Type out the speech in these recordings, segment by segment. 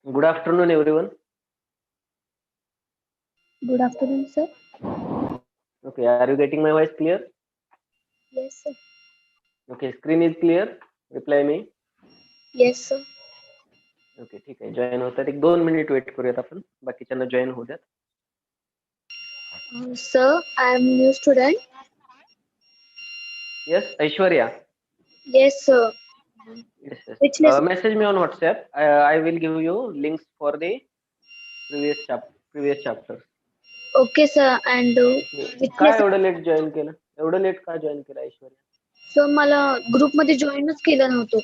Good afternoon, everyone. Good afternoon, sir. Okay, are you getting my voice clear? Yes, sir. Okay, screen is clear. Reply me. Yes, sir. Okay, ठीक आहे. Join होतात. एक 2 minute weight करूयात आपण. बाकीच्यांना join होऊ द्यात. Sir, I am new student. Yes, Aishwarya. Yes, sir. Yes, yes. Which lesson? Message me on WhatsApp. I will give you links for the previous chapters. Okay, sir. And which काय lesson? एवढं late join केलं? एवढं late का join केलं Aishwarya? Sir मला ग्रुपमध्ये जॉईनच केलं नव्हतं.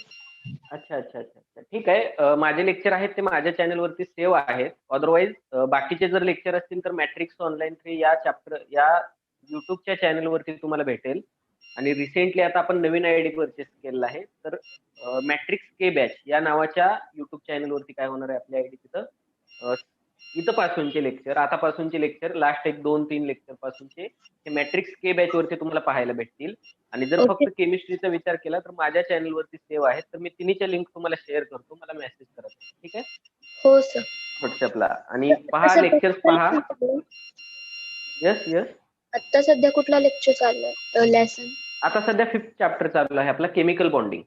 अच्छा अच्छा अच्छा अच्छा ठीक आहे. माझे लेक्चर आहेत ते माझ्या चॅनलवरती सेव्ह आहेत. अदरवाईज बाकीचे जर लेक्चर असतील तर मॅट्रिक्स ऑनलाईन 3 या युट्यूबच्या चॅनलवरती तुम्हाला भेटेल. आणि रिसेंटली आता आपण नवीन आयडी परचेस केलेला आहे. तर मॅट्रिक्स के बॅच या नावाच्या युट्यूब चॅनलवरती काय होणार आहे आपल्या आयडी तिथं इथं पासूनचे लेक्चर, आतापासूनचे लेक्चर, लास्ट एक 2-3 लेक्चर पासूनचे हे मॅट्रिक्स के बॅच वरती तुम्हाला पाहायला भेटतील. आणि जर ओके. फक्त केमिस्ट्रीचा विचार केला तर माझ्या चॅनलवरती सेव्ह आहेत. तर मी तिन्हीच्या लिंक तुम्हाला शेअर करतो. मला मेसेज करा. ठीक आहे? हो, सर. व्हॉट्सअपला. आणि पहा, सध्या लेक्चर्स कुठला पहा. lecture चाललंय? Yes yes. आता सध्या कुठला लेक्चर चाललाय? लेसन आता सध्या 5th चॅप्टर चालू आहे आपला, केमिकल बॉन्डिंग.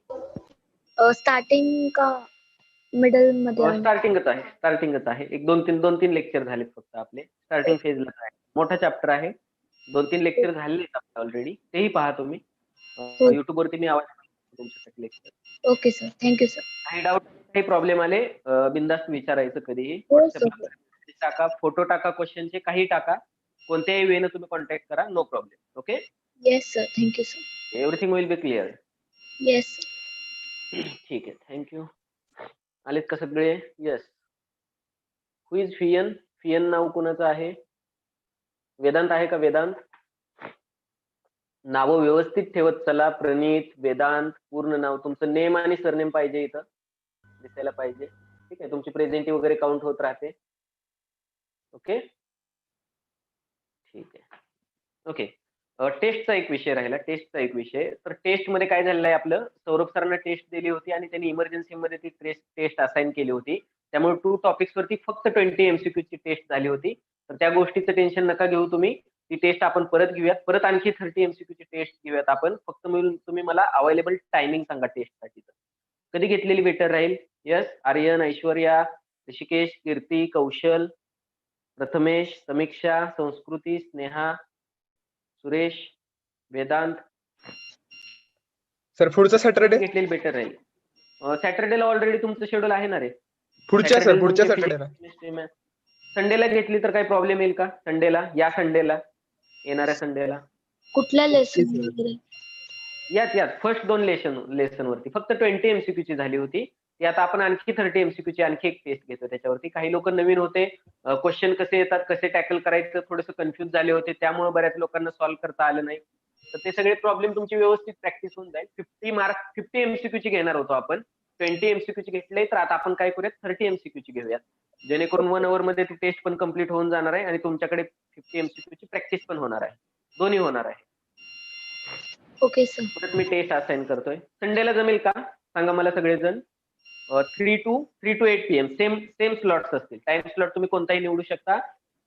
स्टार्टिंग का मिडल मध्ये आहे? स्टार्टिंगच आहे. एक 2-3 लेक्चर झालेत फक्त आपले. स्टार्टिंग फेजला आहे. मोठा चॅप्टर आहे. 2-3 लेक्चर झालेले आहेत ऑलरेडी. तेही पहा तुम्ही. YouTube वरती मी आवाज तुमच्यासाठी lecture. Okay sir. Thank you sir. काही डाऊट, काही प्रॉब्लेम आले बिंदास्त विचारायचं कधीही. हो, व्हॉट्सअपला सर. टाका, फोटो टाका, क्वेश्चनचे काही टाका. कोणत्याही वेने तुम्ही कॉन्टॅक्ट करा. No problem. Okay. Yes sir. Thank you sir. Everything will be clear. Yes. ठीक आहे. थँक्यू. आलेत का सगळे? येस. Who is फियन? फियन नाव कोणाचं आहे? वेदांत आहे का? वेदांत? नावं व्यवस्थित ठेवत चला. प्रणित, वेदांत, पूर्ण नाव, तुमचं नेम आणि सरनेम पाहिजे इथं दिसायला पाहिजे. ठीक आहे. तुमची प्रेझेंटी वगैरे काउंट होत राहते. ओके. ठीक आहे. ओके. टेस्टचा एक विषय राहिला. तर टेस्टमध्ये काय झालेलं आहे आपलं, सौरभ सरांना टेस्ट दिली होती आणि त्यांनी इमर्जन्सीमध्ये ती टेस्ट असाइन केली होती. त्यामुळे 2 टॉपिक्स वरती फक्त 20 MCQ ची टेस्ट झाली होती. तर त्या गोष्टीचं टेन्शन नका घेऊ तुम्ही. ती टेस्ट आपण परत घेऊयात. परत आणखी 30 MCQ ची टेस्ट घेऊयात आपण. फक्त तुम्ही मला अवेलेबल टायमिंग सांगा टेस्टसाठी. कधी घेतलेली बेटर राहील? यस. आर्यन, ऐश्वर्या, ऋषिकेश, कीर्ती, कौशल, प्रथमेश, समीक्षा, संस्कृती, स्नेहा, सुरेश, वेदांत. सर पुढचा सॅटरडे घेतलेली बेटर राहील. सॅटरडेला ऑलरेडी तुमचं शेड्यूल आहे ना रे? पुढच्या सॅटरडेला संडेला घेतली तर काही प्रॉब्लेम येईल का? संडेला, या संडेला, येणाऱ्या संडेला कुठल्या लेसन वगैरे? यात फर्स्ट 2 लेसन वरती फक्त 20 MCQ ची झाली होती. ती आता आपण आणखी 30 MCQ ची आणखी एक टेस्ट घेतो त्याच्यावरती. काही लोक नवीन होते, क्वेश्चन कसे येतात, कसे टॅकल करायचं थोडंसं कन्फ्युज झाले होते. त्यामुळे बऱ्याच लोकांना सॉल्व्ह करता आलं नाही. तर ते सगळे प्रॉब्लेम तुमची व्यवस्थित प्रॅक्टिस होऊन जाईल. 50 MCQ ची घेणार होतो आपण. 20 MCQ ची घेतले, तर आता आपण काय करूयात, 30 MCQ ची घेऊयात. जेणेकरून 1 आवर मध्ये ती टेस्ट पण कम्प्लीट होऊन जाणार आहे आणि तुमच्याकडे 50 MCQ ची प्रॅक्टिस पण होणार आहे. दोन्ही होणार आहे. Okay sir. परत मी टेस्ट असाइन करतोय. संडेला जमेल का सांगा मला सगळेजण. 3 to 8 PM सेम स्लॉट्स असतील. टाइम स्लॉट तुम्ही कोणताही निवडू शकता.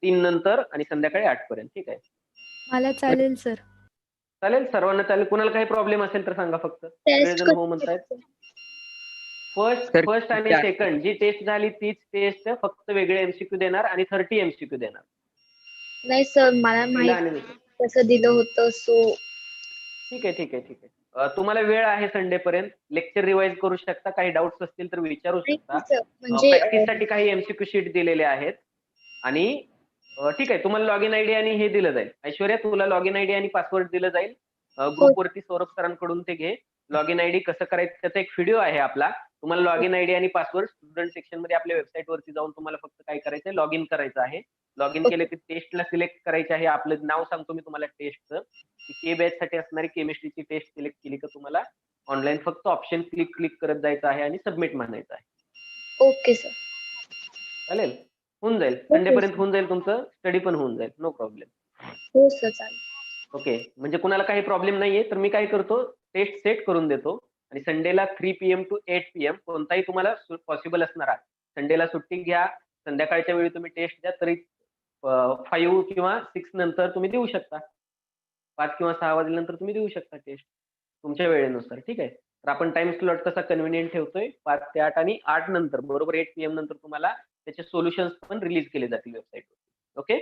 3 नंतर आणि संध्याकाळी 8 पर्यंत. ठीक आहे. मला चालेल सर. चालेल, सर्वांना चालेल. कुणाला काही प्रॉब्लेम असेल तर सांगा फक्त. सगळेजण हो म्हणतायत. फर्स्ट आणि सेकंड जी टेस्ट झाली तीच टेस्ट, फक्त वेगळे MCQ देणार आणि 30 MCQ देणार. नाही सर, मला माहिती कसं दिलं होतं सो. ठीक आहे. तुम्हाला वेळ आहे संडे पर्यंत. लेक्चर रिवाइज करू शकता. काही डाऊट्स असतील तर विचारू शकता. प्रॅक्टिससाठी काही MCQ शीट दिलेले आहेत. आणि ठीक आहे, तुम्हाला लॉग इन आयडी आणि हे दिलं जाईल. ऐश्वर्या, तुला लॉग इन आयडी आणि पासवर्ड दिलं जाईल. ग्रुपवरती सौरभ सरांकडून ते घे. लॉग इन आयडी कसं करायचं त्याचा एक व्हिडिओ आहे आपला. तुम्हाला लॉग इन आयडी आणि पासवर्ड स्टुडंट सेक्शन मध्ये आपल्या वेबसाईट वरती जाऊन तुम्हाला फक्त काय करायचंय, लॉग इन करायचं आहे. लॉग इन केले की टेस्टला सिलेक्ट करायचे आहे. आपलं नाव सांगतो मी तुम्हाला टेस्टचं. के बॅच साठी असणारी केमिस्ट्रीची टेस्ट सिलेक्ट केली का तुम्हाला ऑनलाईन फक्त ऑप्शन क्लिक करत जायचं आहे आणि सबमिट म्हणायचं आहे. Okay sir. चालेल, होऊन जाईल. संडे पर्यंत होऊन जाईल तुमचं. स्टडी पण होऊन जाईल. No problem. हो सर, चालेल. ओके. म्हणजे कुणाला काही प्रॉब्लेम नाहीये तर मी काय करतो, टेस्ट सेट करून देतो आणि संडेला 3 PM to 8 PM कोणताही तुम्हाला पॉसिबल असणार संडेला सुट्टी घ्या, संध्याकाळच्या वेळी तुम्ही टेस्ट द्या, तरी 5 किंवा 6 नंतर तुम्ही देऊ शकता. 5 किंवा 6 वाजल्यानंतर तुम्ही देऊ शकता टेस्ट तुमच्या वेळेनुसार. ठीक आहे. तर आपण टाइम स्लॉट कसा कन्व्हिनियंट ठेवतोय 5 ते 8 आणि 8 नंतर बरोबर 8 PM नंतर तुम्हाला त्याचे सोल्युशन्स पण रिलीज केले जातील वेबसाईटवर. Okay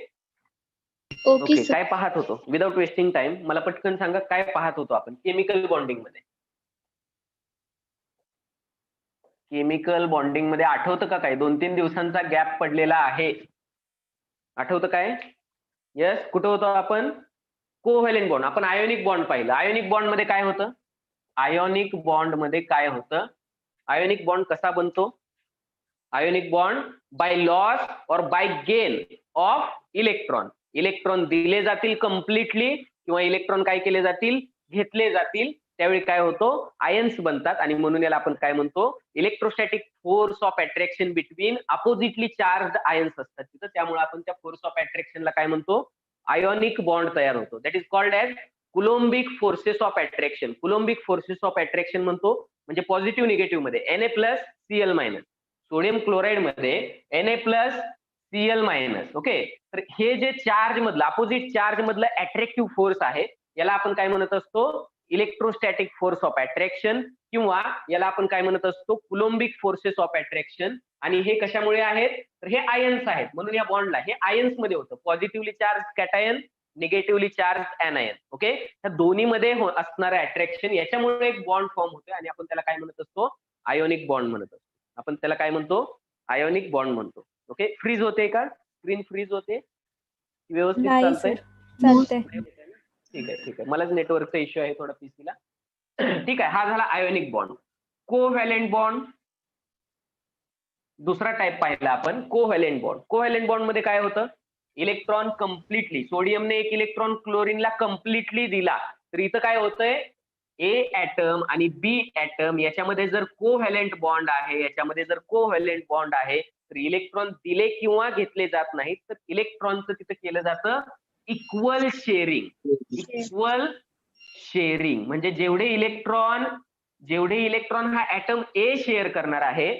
okay okay. सर. काय पाहत होतो विदाउट वेस्टिंग टाइम? मला पटकन सांगा काय पाहत होतो आपण केमिकल बॉन्डिंग मध्ये. केमिकल बॉन्डिंग मध्ये आठवतं का काय? 2-3 दिवसांचा गॅप पडलेला आहे. आठवतं काय? यस. कुठं होतो आपण? Covalent bond. आपण आयोनिक बॉन्ड पाहिलं. आयोनिक बॉन्ड मध्ये काय होतं? आयोनिक बॉन्ड मध्ये काय होतं? आयोनिक बॉन्ड कसा बनतो? आयोनिक बॉन्ड बाय लॉस और by gain of electron. Electron दिले जातील कम्प्लिटली किंवा इलेक्ट्रॉन काय केले जातील? घेतले जातील. त्यावेळी काय होतो? आयन्स बनतात आणि म्हणून याला आपण काय म्हणतो? Electrostatic force of attraction between oppositely charge ions असतात तिथं. त्यामुळे आपण त्या फोर्स ऑफ अट्रॅक्शनला काय म्हणतो? आयोनिक बॉन्ड तयार होतो. That is called as coulombic forces of attraction. Coulombic forces of attraction म्हणतो म्हणजे पॉझिटिव्ह निगेटिव्ह मध्ये Na+Cl-. सोडियम क्लोराईड मध्ये Na+Cl-. ओके. तर हे जे चार्ज मधलं अपोजिट चार्ज मधलं अट्रॅक्टिव्ह फोर्स आहे याला आपण काय म्हणत असतो? इलेक्ट्रोस्टॅटिक फोर्स ऑफ अट्रॅक्शन किंवा याला आपण काय म्हणत असतो? Coulombic forces of attraction. आणि हे कशामुळे आहेत? तर हे आयन्स आहेत म्हणून या बॉन्डला हे आयन्स मध्ये होतं. Positively charge cation, negatively charge anion. Okay. ह्या दोन्ही मध्ये असणारं अट्रॅक्शन याच्यामुळे एक बॉन्ड फॉर्म होतोय आणि आपण त्याला काय म्हणत असतो? आयोनिक बॉन्ड म्हणत असतो. आपण त्याला काय म्हणतो? आयोनिक बॉन्ड म्हणतो. ओके. फ्रीज होते का? स्क्रीन फ्रीज होते? व्यवस्थित नाही चालतंय? सर, चालतंय. ठीक आहे ठीक आहे. मलाच नेटवर्कचा इश्यू आहे थोडा पीसीला. ठीक आहे. हा झाला आयोनिक बॉन्ड. कोव्हॅलेंट बॉन्ड दुसरा टाइप पाहिला आपण. Covalent bond. कोव्हॅलेंट बॉन्ड मध्ये काय होतं? इलेक्ट्रॉन कम्प्लिटली सोडियमने एक इलेक्ट्रॉन क्लोरीनला कम्प्लिटली दिला तर इथं काय होतंय? ए ऍटम आणि बी ऍटम याच्यामध्ये जर कोव्हॅलेंट बॉन्ड आहे, याच्यामध्ये जर कोव्हॅलेंट बॉन्ड आहे तर इलेक्ट्रॉन दिले किंवा घेतले जात नाहीत. तर इलेक्ट्रॉनचं तिथं केलं जातं इक्वल शेअरिंग. इक्वल शेअरिंग म्हणजे जेवढे इलेक्ट्रॉन हा ऍटम ए शेअर करणार आहे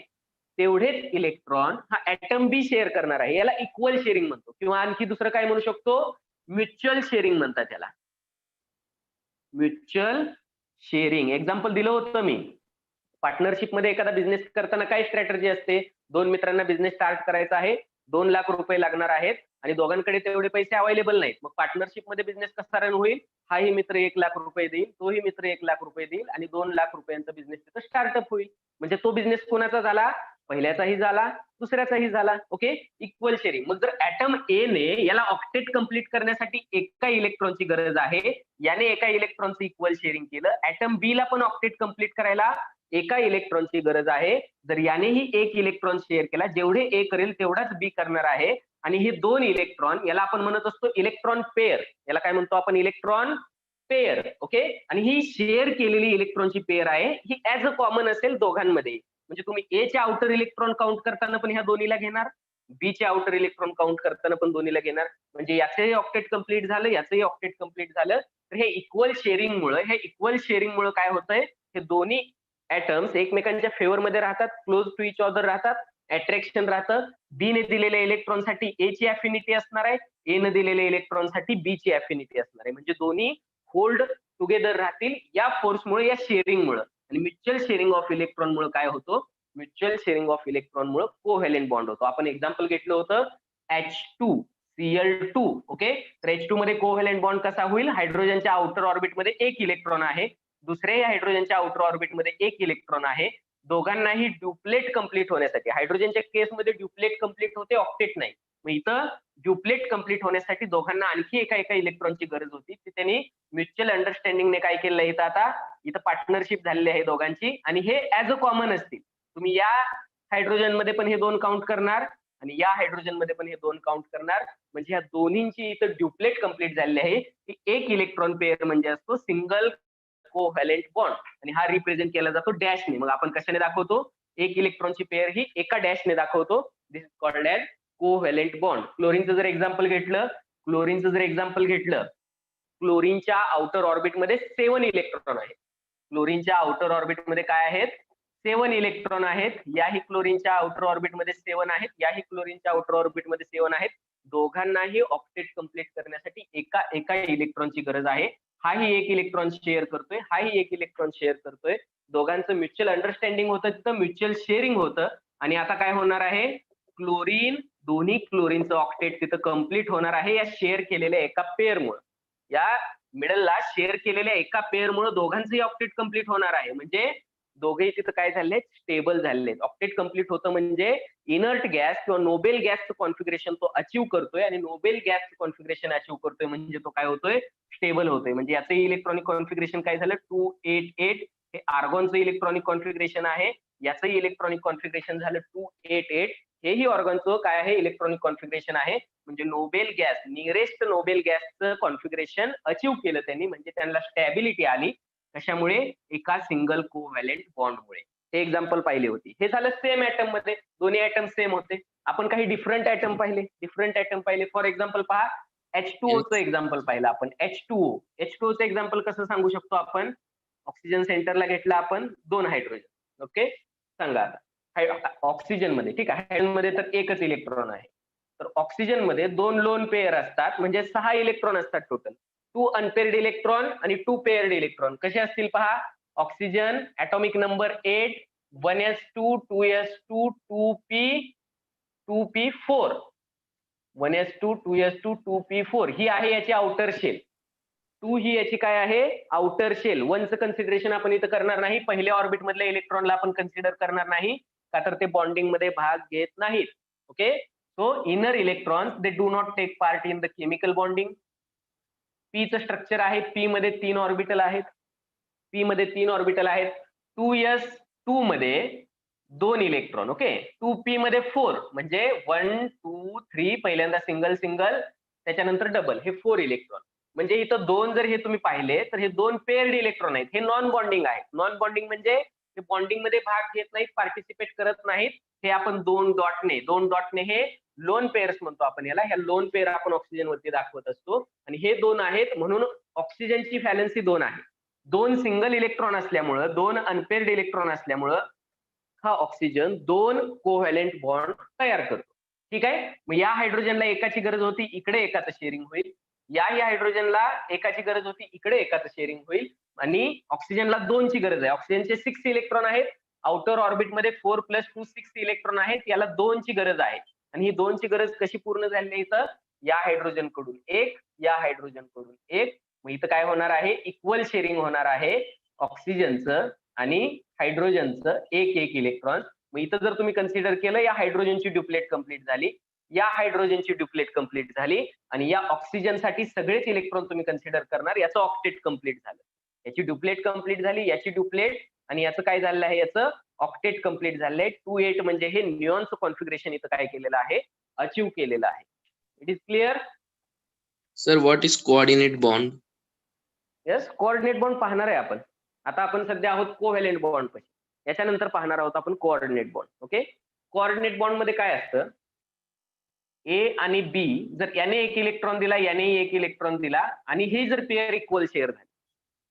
तेवढेच इलेक्ट्रॉन हा ऍटम बी शेअर करणार आहे. याला इक्वल शेअरिंग म्हणतो किंवा आणखी दुसरं काय म्हणू शकतो? म्युच्युअल शेअरिंग म्हणतात त्याला. Mutual sharing. एक्झाम्पल दिलं होतं मी. पार्टनरशिप मध्ये एखादा बिझनेस करताना काय स्ट्रॅटेजी असते? 2 मित्रांना बिझनेस स्टार्ट करायचा आहे, 2 लाख रुपये लागणार आहेत आणि दोघांकडे तेवढे पैसे अवेलेबल नाहीत. मग पार्टनरशिप मध्ये बिझनेस कसा रन होईल? हाही मित्र 1 लाख रुपये देईल, तोही मित्र 1 लाख रुपये देईल आणि 2 लाख रुपयांचा बिझनेस तिथं स्टार्टअप होईल. म्हणजे तो बिझनेस कोणाचा झाला? पहिल्याचाही झाला, दुसऱ्याचाही झाला. ओके. Equal sharing. मग जर ऍटम ए ने याला ऑक्टेट कंप्लीट करण्यासाठी एका इलेक्ट्रॉनची गरज आहे, याने एका इलेक्ट्रॉनचं इक्वल शेअरिंग केलं. ऍटम बी ला पण ऑक्टेट कंप्लीट करायला एका इलेक्ट्रॉनची गरज आहे. जर यानेही 1 इलेक्ट्रॉन शेअर केला, जेवढे ए करेल तेवढाच बी करणार आहे. आणि हे 2 इलेक्ट्रॉन याला आपण म्हणत असतो इलेक्ट्रॉन पेअर. याला काय म्हणतो आपण? Electron pair. ओके. आणि ही शेअर केलेली इलेक्ट्रॉनची पेअर आहे ही ऍज अ कॉमन असेल दोघांमध्ये. म्हणजे तुम्ही ए चे आउटर इलेक्ट्रॉन काउंट करताना पण ह्या दोन्हीला घेणार, बी चे आउटर इलेक्ट्रॉन काउंट करताना पण दोन्हीला घेणार. म्हणजे याचंही ऑक्टेट कंप्लीट झालं, याचंही ऑक्टेट कंप्लीट झालं. तर हे इक्वल शेअरिंगमुळे काय होतंय? हे दोन्ही ऍटम्स एकमेकांच्या फेवर मध्ये राहतात, क्लोज टू इच अदर राहतात, अट्रॅक्शन राहतं. बी ने दिलेल्या इलेक्ट्रॉनसाठी ए ची अफिनिटी असणार आहे, ए ने दिलेल्या इलेक्ट्रॉनसाठी बी ची अफिनिटी असणार आहे. म्हणजे दोन्ही होल्ड टुगेदर राहतील या फोर्समुळे, या शेअरिंगमुळे. आणि म्युच्युअल शेअरिंग ऑफ इलेक्ट्रॉन मुळे काय होतो? म्युच्युअल शेअरिंग ऑफ इलेक्ट्रॉन मुळे कोव्हॅलेंट बॉन्ड होतो. आपण एक्झाम्पल घेतलं होतं H2Cl2. ओके. तर H2 मध्ये कोव्हॅलेंट बॉन्ड कसा होईल? हायड्रोजनच्या आउटर ऑर्बिट मध्ये 1 इलेक्ट्रॉन आहे, दुसऱ्या हायड्रोजनच्या आउटर ऑर्बिट मध्ये 1 इलेक्ट्रॉन आहे. दोघांनाही ड्युप्लेट कंप्लीट होण्यासाठी, हायड्रोजनच्या केसमध्ये ड्युप्लेट कंप्लीट होते, ऑक्टेट नाही. मग इथं ड्युप्लेट कंप्लीट होण्यासाठी दोघांना आणखी एका इलेक्ट्रॉनची गरज होती. ती त्यांनी म्युच्युअल अंडरस्टँडिंगने काय केलं? इथं आता इथं पार्टनरशिप झालेली आहे दोघांची आणि हे ऍज अ कॉमन असतील. तुम्ही या हायड्रोजन मध्ये पण हे 2 काउंट करणार आणि या हायड्रोजन मध्ये पण हे 2 काउंट करणार. म्हणजे ह्या दोन्हींची इथं ड्युप्लेट कंप्लीट झालेली आहे. की 1 इलेक्ट्रॉन पेअर म्हणजे असतो सिंगल कोव्हॅलेंट बॉन्ड आणि हा रिप्रेझेंट केला जातो डॅशने. मग आपण कशाने दाखवतो? 1 इलेक्ट्रॉनची पेअर ही एका डॅशने दाखवतो. This is called as covalent bond. क्लोरीनचं जर एक्झाम्पल घेतलं, क्लोरीनच्या आउटर ऑर्बिट मध्ये 7 इलेक्ट्रॉन आहेत. क्लोरीनच्या आउटर ऑर्बिट मध्ये काय आहेत? 7 इलेक्ट्रॉन आहेत. याही क्लोरीनच्या आउटर ऑर्बिटमध्ये 7 आहेत, याही क्लोरीनच्या आउटर ऑर्बिटमध्ये 7 आहेत. दोघांनाही ऑक्टेट कंप्लीट करण्यासाठी एका एका इलेक्ट्रॉनची गरज आहे. हाही एक इलेक्ट्रॉन शेअर करतोय, हाही एक इलेक्ट्रॉन शेअर करतोय. दोघांचं म्युच्युअल अंडरस्टँडिंग होतं, तिथं म्युच्युअल शेअरिंग होतं. आणि आता काय होणार आहे, क्लोरीन, दोन्ही क्लोरीनचं ऑक्टेट तिथं कम्प्लीट होणार आहे या शेअर केलेल्या एका पेअरमुळे. या मिडलला शेअर केलेल्या एका पेअरमुळे दोघांचंही ऑक्टेट कम्प्लीट होणार आहे. म्हणजे दोघेही तिथं काय झाले, स्टेबल झालेले. ऑक्टेट कम्प्लीट होतं म्हणजे इनर्ट गॅस किंवा नोबेल गॅसचं कॉन्फिगरेशन तो अचीव्ह करतोय, आणि नोबेल गॅसचं कॉन्फिगरेशन अचीव्ह करतोय म्हणजे तो काय होतोय, स्टेबल होतोय. म्हणजे याचं इलेक्ट्रॉनिक कॉन्फिगरेशन काय झालं, 288. हे आर्गॉनचं इलेक्ट्रॉनिक कॉन्फिगरेशन आहे. याचंही इलेक्ट्रॉनिक कॉन्फिगरेशन झालं 288. हेही ऑर्गॉनचं काय आहे, इलेक्ट्रॉनिक कॉन्फिगरेशन आहे. म्हणजे नोबेल गॅस, नियरेस्ट नोबेल गॅसचं कॉन्फिगरेशन अचीव्ह केलं त्यांनी. म्हणजे त्यांना स्टॅबिलिटी आली. कशामुळे, एका सिंगल कोव्हॅलेंट बॉन्डमुळे. हे एक्झाम्पल पाहिले होती. हे झालं सेम ऍटम मध्ये, दोन्ही ऍटम सेम होते. आपण काही डिफरंट ऍटम पाहिले. फॉर एक्झाम्पल पहा, H2O चं एक्झाम्पल पाहिलं आपण. H2O चं एक्झाम्पल कसं सांगू शकतो आपण, ऑक्सिजन सेंटरला घेतला आपण 2 हायड्रोजन. ओके, सांगा आता ऑक्सिजन मध्ये, ठीक आहे, हायड्रोजन मध्ये तर एकच इलेक्ट्रॉन आहे. तर ऑक्सिजन मध्ये 2 लोन पेअर असतात, म्हणजे 6 इलेक्ट्रॉन असतात टोटल. 2 अनपेअर्ड इलेक्ट्रॉन आणि 2 पेअर्ड इलेक्ट्रॉन. कसे असतील पहा, oxygen atomic number 8, 1s2, 2s2, 2p4. 1s2, 2s2, 2p4 ही आहे याची आउटर शेल. 2 ही याची काय आहे, आउटर शेल. 1चं कन्सिडरेशन आपण इथं करणार नाही. पहिल्या ऑर्बिट मधल्या इलेक्ट्रॉनला आपण कन्सिडर करणार नाही, का तर ते बॉन्डिंग मध्ये भाग घेत नाहीत. Okay, so inner electrons they do not take part in the chemical bonding. P चं स्ट्रक्चर आहे, पी मध्ये 3 ऑर्बिटल आहेत. 2s2 मध्ये 2 इलेक्ट्रॉन. ओके, 2p मध्ये 4, म्हणजे 1 2 3, पहिल्यांदा सिंगल सिंगल, त्याच्यानंतर डबल, हे 4 इलेक्ट्रॉन. म्हणजे इथं 2 जर हे तुम्ही पाहिले तर हे 2 पेअर्ड इलेक्ट्रॉन आहेत. हे नॉन बॉन्डिंग आहेत. नॉन बॉन्डिंग म्हणजे हे बॉन्डिंग मध्ये भाग घेत नाहीत, पार्टिसिपेट करत नाहीत. हे आपण 2 डॉटने हे लोन पेअर्स म्हणतो आपण याला. ह्या लोन पेअर आपण ऑक्सिजन वरती दाखवत असतो. आणि हे 2 आहेत म्हणून ऑक्सिजनची व्हॅलन्सी 2 आहे. 2 सिंगल इलेक्ट्रॉन असल्यामुळं, 2 अनपेअर्ड इलेक्ट्रॉन असल्यामुळं हा ऑक्सिजन 2 कोव्हॅलेंट बॉन्ड तयार करतो. ठीक आहे, मग या हायड्रोजनला एकाची गरज होती, इकडे एकाचं शेअरिंग होईल. या हायड्रोजनला एकाची गरज होती, इकडे एकाचं शेअरिंग होईल. आणि ऑक्सिजनला 2ची गरज आहे. ऑक्सिजनचे 6 इलेक्ट्रॉन आहेत. आउटर ऑर्बिट मध्ये 4 + 2 6 इलेक्ट्रॉन आहेत. याला 2ची गरज आहे. आणि ही 2ची गरज कशी पूर्ण झाली इथं, या हायड्रोजन कडून 1, या हायड्रोजन कडून 1. मग इथं काय होणार आहे, इक्वल शेअरिंग होणार आहे ऑक्सिजनचं आणि हायड्रोजनचं 1 इलेक्ट्रॉन. मग इथं जर तुम्ही कन्सिडर केलं, या हायड्रोजनची ड्युप्लेट कंप्लीट झाली, या हायड्रोजनची ड्युप्लेट कंप्लीट झाली, आणि या ऑक्सिजनसाठी सगळेच इलेक्ट्रॉन तुम्ही कन्सिडर करणार, याचं ऑक्टेट कंप्लीट झालं. याची ड्युप्लेट कंप्लीट झाली, याची ड्युप्लेट, आणि याचं काय झालेलं आहे, याचं ऑक्टेट कंप्लीट झालंय. 28 म्हणजे हे निऑनचं कॉन्फिगरेशन इथं काय केलेलं आहे, अचीव्ह केलेलं आहे. It is clear sir? What is coordinate bond? Yes, coordinate bond पाहणार आहे आपण. आता आपण सध्या आहोत कोव्हॅलेंट बॉन्ड पाशी, याच्यानंतर पाहणार आहोत आपण coordinate bond. Okay, coordinate bond मध्ये काय असतं, ए आणि बी, जर याने 1 इलेक्ट्रॉन दिला, याने 1 इलेक्ट्रॉन दिला, आणि ही जर पेअर इक्वल शेअर झाली,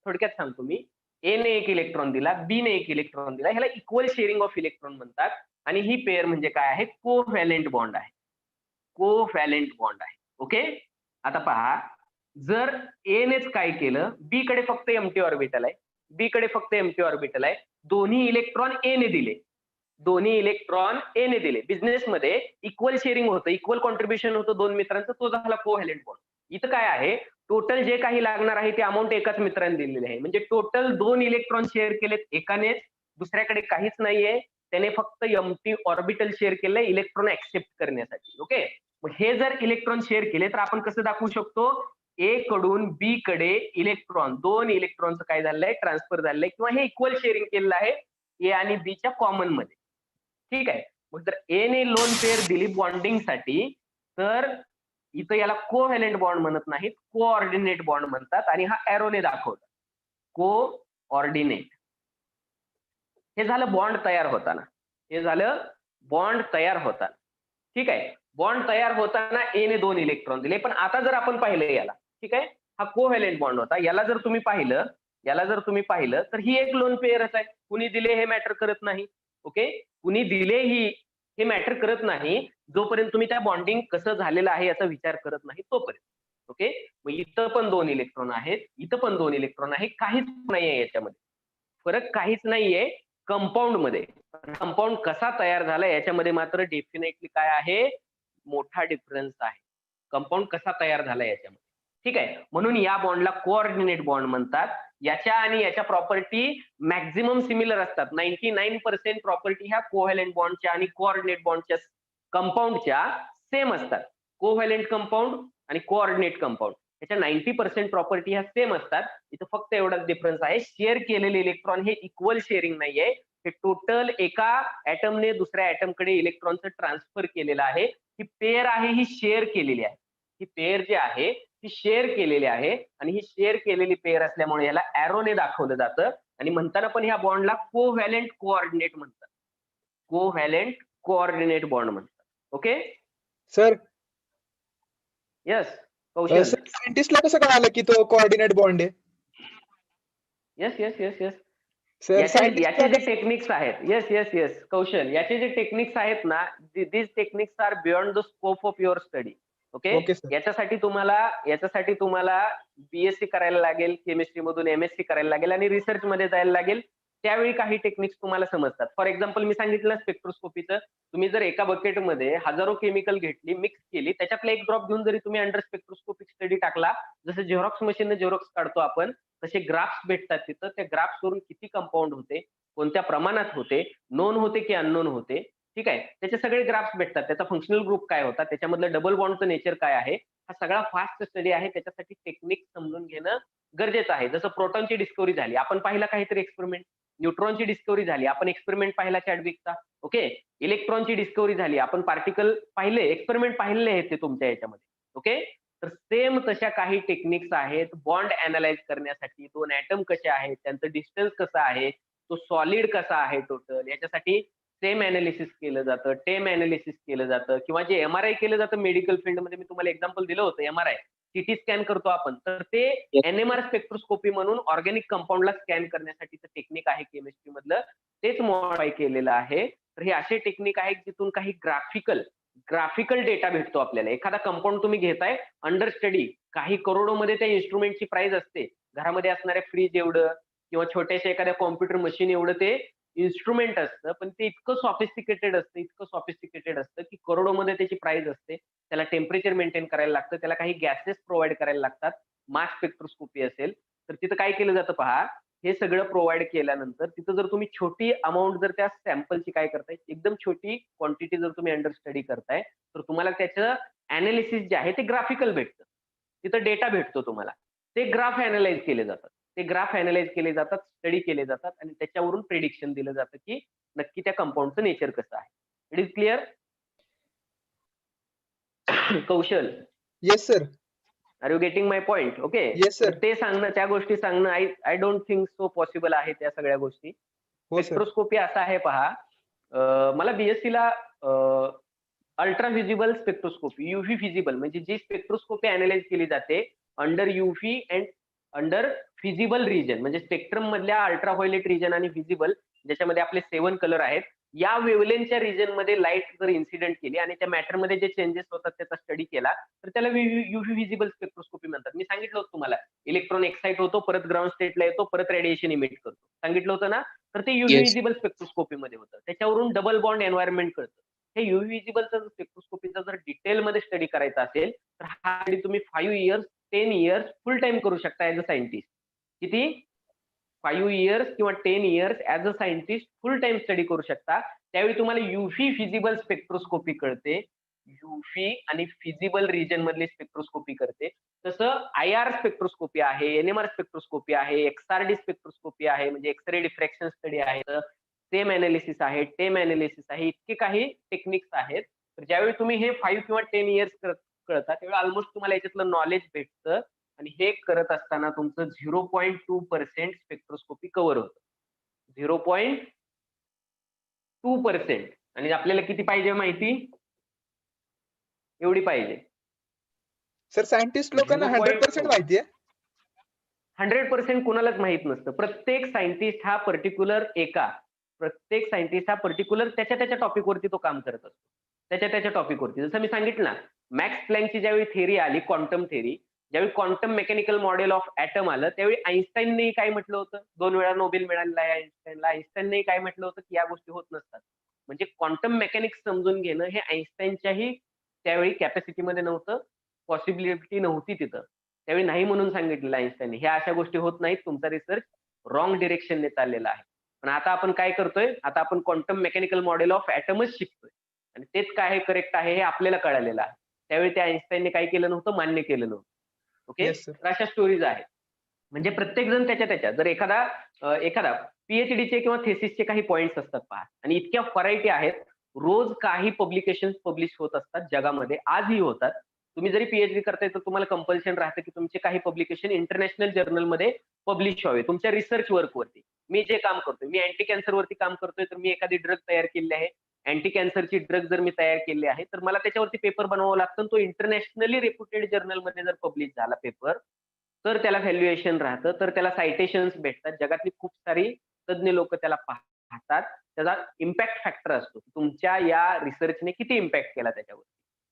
थोडक्यात सांगतो मी, ए ने 1 इलेक्ट्रॉन दिला, बी ने 1 इलेक्ट्रॉन दिला, ह्याला इक्वल शेअरिंग ऑफ इलेक्ट्रॉन म्हणतात. आणि ही पेअर म्हणजे काय आहे, कोव्हॅलेंट बॉन्ड आहे. कोव्हॅलेंट बॉन्ड आहे. ओके, आता पहा, जर ए नेच काय केलं, बी कडे फक्त एम्प्टी ऑर्बिटल आहे, दोन्ही इलेक्ट्रॉन ए ने दिले, बिझनेसमध्ये इक्वल शेअरिंग होतं, इक्वल कॉन्ट्रीब्युशन होतं 2 मित्रांचं, तो झाला कोव्हॅलेंट बॉन्ड. इथं काय आहे, टोटल जे काही लागणार आहे ते अमाऊंट एकाच मित्राने दिलेली आहे. म्हणजे टोटल 2 इलेक्ट्रॉन शेअर केलेत एकानेच, दुसऱ्याकडे काहीच नाहीये, त्याने फक्त एम्प्टी ऑर्बिटल शेअर केलंय इलेक्ट्रॉन ऍक्सेप्ट करण्यासाठी. ओके, मग हे जर इलेक्ट्रॉन शेअर केले तर आपण कसं दाखवू शकतो, ए कडून बी कडे इलेक्ट्रॉन, 2 इलेक्ट्रॉनचं काय झालंय, ट्रान्सफर झालंय, किंवा हे इक्वल शेअरिंग केलेलं आहे ए आणि बी च्या कॉमन मध्ये. ठीक आहे, मग जर ए ने लोन पेअर दिली बॉन्डिंग साठी, तर इथं याला कोव्हॅलेंट बॉन्ड म्हणत नाहीत, कोऑर्डिनेट बॉन्ड म्हणतात. आणि हा एरोने दाखवतात, कोऑर्डिनेट. हे झालं बॉन्ड तयार होताना, ठीक आहे. बॉन्ड तयार होताना ए ने 2 इलेक्ट्रॉन दिले. पण आता जर आपण पाहिलं याला, ठीक आहे, हा कोव्हॅलेंट बॉन्ड होता, याला जर तुम्ही पाहिलं याला जर तुम्ही पाहिलं तर ही एक लोन पेयरच आहे. कुणी दिले हे मॅटर करत नाही. ओके, कुणी दिले ही हे मॅटर करत नाही जोपर्यंत तुम्ही त्या बॉन्डिंग कसं झालेलं आहे याचा विचार करत नाही तोपर्यंत. ओके, मग इथं पण 2 इलेक्ट्रॉन आहेत, इथं पण 2 इलेक्ट्रॉन आहे, काहीच नाहीये याच्यामध्ये. फरक काहीच नाहीये कंपाऊंड मध्ये. कंपाऊंड कसा तयार झाला याच्यामध्ये मात्र डेफिनेटली काय आहे, मोठा डिफरन्स आहे. कंपाऊंड कसा तयार झाला याच्यामध्ये. ठीक आहे, म्हणून या बॉन्डला कोऑर्डिनेट बॉन्ड म्हणतात. याच्या आणि याच्या प्रॉपर्टी मॅक्झिमम सिमिलर असतात. 99% प्रॉपर्टी ह्या कोव्हॅलेंट बॉन्डच्या आणि कोऑर्डिनेट बॉन्डच्या कंपाऊंडच्या सेम असतात. कोव्हॅलेंट कंपाऊंड आणि कोऑर्डिनेट कंपाऊंड याच्या 90% प्रॉपर्टी ह्या सेम असतात. इथं फक्त एवढाच डिफरन्स आहे, शेअर केलेले इलेक्ट्रॉन हे इक्वल शेअरिंग नाहीये. हे टोटल एका ऍटमने दुसऱ्या ऍटमकडे इलेक्ट्रॉनचं ट्रान्सफर केलेलं आहे. ही पेअर आहे ही शेअर केलेली आहे. ही पेअर जी आहे ही शेअर केलेली आहे आणि ही शेअर केलेली पेअर असल्यामुळे याला ऍरोने दाखवलं जातं आणि म्हणताना पण ह्या बॉन्डला कोव्हॅलेंट कोऑर्डिनेट म्हणतात. कोव्हॅलेंट कोऑर्डिनेट बॉन्ड म्हणतात. ओके सर यस कौशल. सायंटिस्टला कसं कळालं की तो कोऑर्डिनेट बॉन्ड आहे? Yes yes yes yes sir याचे जे टेक्निक्स आहेत, येस येस येस कौशल, याचे जे टेक्निक्स आहेत ना, these techniques are beyond the scope of your study. Okay, याच्यासाठी तुम्हाला बीएससी करायला लागेल, केमिस्ट्री मधून एमएससी करायला लागेल आणि रिसर्च मध्ये जायला लागेल. त्यावेळी काही टेक्निक्स तुम्हाला समजतात. फॉर एक्झाम्पल मी सांगितलं स्पेक्ट्रोस्कोपीचं, तुम्ही जर एका बकेटमध्ये हजारो केमिकल घेतली, मिक्स केली, त्याच्यातला एक ड्रॉप घेऊन जरी तुम्ही अंडर स्पेक्ट्रोस्कोपिक स्टडी टाकला, जसं झेरॉक्स मशीनने झेरॉक्स काढतो आपण, तसे ग्राफ्स भेटतात तिथं. त्या ग्राफ्स वरून किती कंपाऊंड होते, कोणत्या प्रमाणात होते, नोन होते की अननोन होते, ठीक आहे, त्याचे सगळे ग्राफ्स भेटतात. त्याचा फंक्शनल ग्रुप काय होता, त्याच्यामधलं डबल बॉन्डचं नेचर काय आहे, हा सगळा फास्ट स्टडी आहे. त्याच्यासाठी टेक्निक समजून घेणं गरजेचं आहे. जसं प्रोटॉनची डिस्कवरी झाली, आपण पाहिला काहीतरी एक्सपेरिमेंट. न्यूट्रॉनची डिस्कवरी झाली, आपण एक्सपेरिमेंट पाहिला चॅडविकचा. ओके, इलेक्ट्रॉनची डिस्कवरी झाली, आपण पार्टिकल पाहिले, एक्सपेरिमेंट पाहिलेले आहेत ते तुमच्या याच्यामध्ये. ओके, तर सेम तशा काही टेक्निक्स आहेत बॉन्ड अनालाइज करण्यासाठी. 2 ऍटम कसे आहेत, त्यांचं डिस्टन्स कसं आहे, तो सॉलिड कसा आहे टोटल, याच्यासाठी सेम अनालिसिस केलं जातं, टेम अनालिसिस केलं जातं, किंवा जे एमआरआय केलं जातं मेडिकल फील्डमध्ये. मी तुम्हाला एक्झाम्पल दिलं होतं, एमआरआय सिटी स्कॅन करतो आपण, तर ते एनएमआर स्पेक्ट्रोस्कोपी म्हणून ऑर्गॅनिक कंपाऊंडला स्कॅन करण्यासाठीचं टेक्निक आहे केमिस्ट्री मधलं, तेच मॉडिफाय केलेलं आहे. तर हे असे टेक्निक आहेत जिथून काही ग्राफिकल डेटा भेटतो आपल्याला. एखादा कंपाऊंड तुम्ही घेताय अंडर स्टडी, काही करोडोमध्ये त्या इन्स्ट्रुमेंटची प्राइस असते. घरामध्ये असणाऱ्या फ्रीज एवढं किंवा छोट्याशा एखाद्या कॉम्प्युटर मशीन एवढं ते इन्स्ट्रुमेंट असतं, पण ते इतकं सॉफिस्टिकेटेड असतं की करोडोमध्ये त्याची प्राइस असते. त्याला टेम्परेचर मेंटेन करायला लागतं, त्याला काही गॅसेस प्रोव्हाइड करायला लागतात. मास स्पेक्ट्रोस्कोपी असेल तर तिथं काय केलं जातं पहा, हे सगळं प्रोव्हाइड केल्यानंतर तिथं जर तुम्ही छोटी अमाऊंट जर त्या सॅम्पलची काय करताय, एकदम छोटी क्वांटिटी जर तुम्ही अंडर स्टडी करताय, तर तुम्हाला त्याचं अनालिसिस जे आहे ते ग्राफिकल भेटतं. तिथं डेटा भेटतो तुम्हाला. ते ग्राफ अनालाइज केले जातात, स्टडी केले जातात आणि त्याच्यावरून प्रेडिक्शन दिलं जातं की नक्की त्या कंपाऊंडचं नेचर कसं आहे. It is clear Kaushal? Yes sir. Are you getting my point? Okay, yes sir. ते सांगणं, त्या गोष्टी सांगणं I don't think so possible आहे त्या सगळ्या गोष्टी. स्पेक्ट्रोस्कोपी असा आहे पहा, मला बीएससी ला ultra visible spectroscopy, UV visible, म्हणजे जी स्पेक्ट्रोस्कोपी अनालाइज केली जाते under UV and under visible region, म्हणजे स्पेक्ट्रम मधल्या अल्ट्रा व्हायोलेट रिजन आणि व्हिजिबल, ज्याच्यामध्ये आपले 7 कलर आहेत, या वेव्हलेंथच्या रिजन मध्ये लाईट जर इन्सिडेंट केली आणि त्या मॅटर मध्ये जे चेंजेस होतात त्याचा स्टडी केला, तर त्याला युव्ही व्हिजिबल स्पेक्ट्रोस्कोपी म्हणतात. मी सांगितलं होतं तुम्हाला, इलेक्ट्रॉन एक्साइट होतो, परत ग्राउंड स्टेटला येतो, परत रेडिएशन इमिट करतो, सांगितलं होतं ना. तर ते युव्ही व्हिजिबल स्पेक्ट्रोस्कोपी मध्ये होतं. त्याच्यावरून डबल बॉन्ड एन्व्हायरमेंट कळतं. हे युव्ही व्हिजिबल स्पेक्ट्रोस्कोपीचा जर डिटेल मध्ये स्टडी करायचा असेल तर हा तुम्ही 5 इयर्स 10 इयर्स फुल टाइम करू शकता ऍज अ सायंटिस्ट. किती? 5 इयर्स किंवा 10 years as a scientist full time study करू शकता. त्यावेळी तुम्हाला युव्ही फिजिबल स्पेक्ट्रोस्कोपी कळते, युव्ही आणि फिजिबल रिजन मधली स्पेक्ट्रोस्कोपी करते. तसं आयआर स्पेक्ट्रोस्कोपी आहे, एनएमआर स्पेक्ट्रोस्कोपी आहे, एक्सआरडी स्पेक्ट्रोस्कोपी आहे, म्हणजे एक्सरे डिफ्रॅक्शन स्टडी आहे, सेम अनालिसिस आहे, टेम अनालिसिस आहे, इतके काही टेक्निक्स आहेत. तर ज्यावेळी तुम्ही हे 5 किंवा 10 इयर्स कळतात त्यावेळी ऑलमोस्ट तुम्हाला याच्यातलं नॉलेज भेटतं आणि हे करत असताना तुमचं 0.2% स्पेक्ट्रोस्कोपी कव्हर होतं. 0.2%. आणि आपल्याला किती पाहिजे माहिती? एवढी पाहिजे. सर सायंटिस्ट लोकांना 100% माहिती आहे. 100% कोणालाच माहित नसतं. प्रत्येक सायंटिस्ट हा पर्टिक्युलर त्याच्या टॉपिकवरती तो काम करत असतो. त्याच्या टॉपिकवरती. जसं मी सांगितलं ना, मॅक्स प्लँकची ज्यावेळी थेअरी आली, क्वांटम थेअरी, ज्यावेळी quantum mechanical model of atom आलं, त्यावेळी आईन्स्टाईनने काय म्हटलं होतं? 2 वेळा नोबेल मिळालेला आहे आईन्स्टाईनला. आईन्स्टाईनने काय म्हटलं होतं की या गोष्टी होत नसतात. म्हणजे क्वांटम मेकॅनिक्स समजून घेणं हे आईन्स्टाईनच्याही त्यावेळी कॅपॅसिटीमध्ये नव्हतं, पॉसिबिलिटी नव्हती तिथं. त्यावेळी नाही म्हणून सांगितलेलं आईन्स्टाईनने, ह्या अशा गोष्टी होत नाहीत, तुमचा रिसर्च रॉंग डिरेक्शनने चाललेला आहे. पण आता आपण काय करतोय? आता आपण क्वांटम मेकॅनिकल मॉडेल ऑफ ऍटमच शिकतोय आणि तेच काय करेक्ट आहे हे आपल्याला कळालेलं आहे. त्यावेळी त्या आईन्स्टाईनने काय केलं नव्हतं? मान्य केलं नव्हतं. Okay, yes sir. तर अशा स्टोरीज आहेत. म्हणजे प्रत्येक जण त्याच्या जर एखादा पीएचडीचे किंवा थेसिसचे काही पॉइंट्स असतात पहा, आणि इतक्या व्हरायटी आहेत. रोज काही पब्लिकेशन पब्लिश होत असतात जगामध्ये, आजही होतात. तुम्ही जरी पीएचडी करताय तर तुम्हाला कंपल्शन राहतं की तुमचे काही पब्लिकेशन इंटरनॅशनल जर्नलमध्ये पब्लिश व्हावे तुमच्या रिसर्च वर्कवरती. मी जे काम करतोय, मी अँटी कॅन्सर वरती काम करतोय, तर मी एखादी ड्रग तयार केली आहे, अँटी कॅन्सरची ड्रग जर मी तयार केली आहे, तर मला त्याच्यावरती पेपर बनवावा लागतो. तो इंटरनॅशनली रेप्युटेड जर्नलमध्ये जर पब्लिश झाला पेपर, तर त्याला व्हॅल्युएशन राहतं, तर त्याला सायटेशन्स भेटतात. जगातली खूप सारी तज्ञ लोक त्याला पाहतात. त्याचा इम्पॅक्ट फॅक्टर असतो. तुमच्या या रिसर्चने किती इम्पॅक्ट केला त्याच्यावर.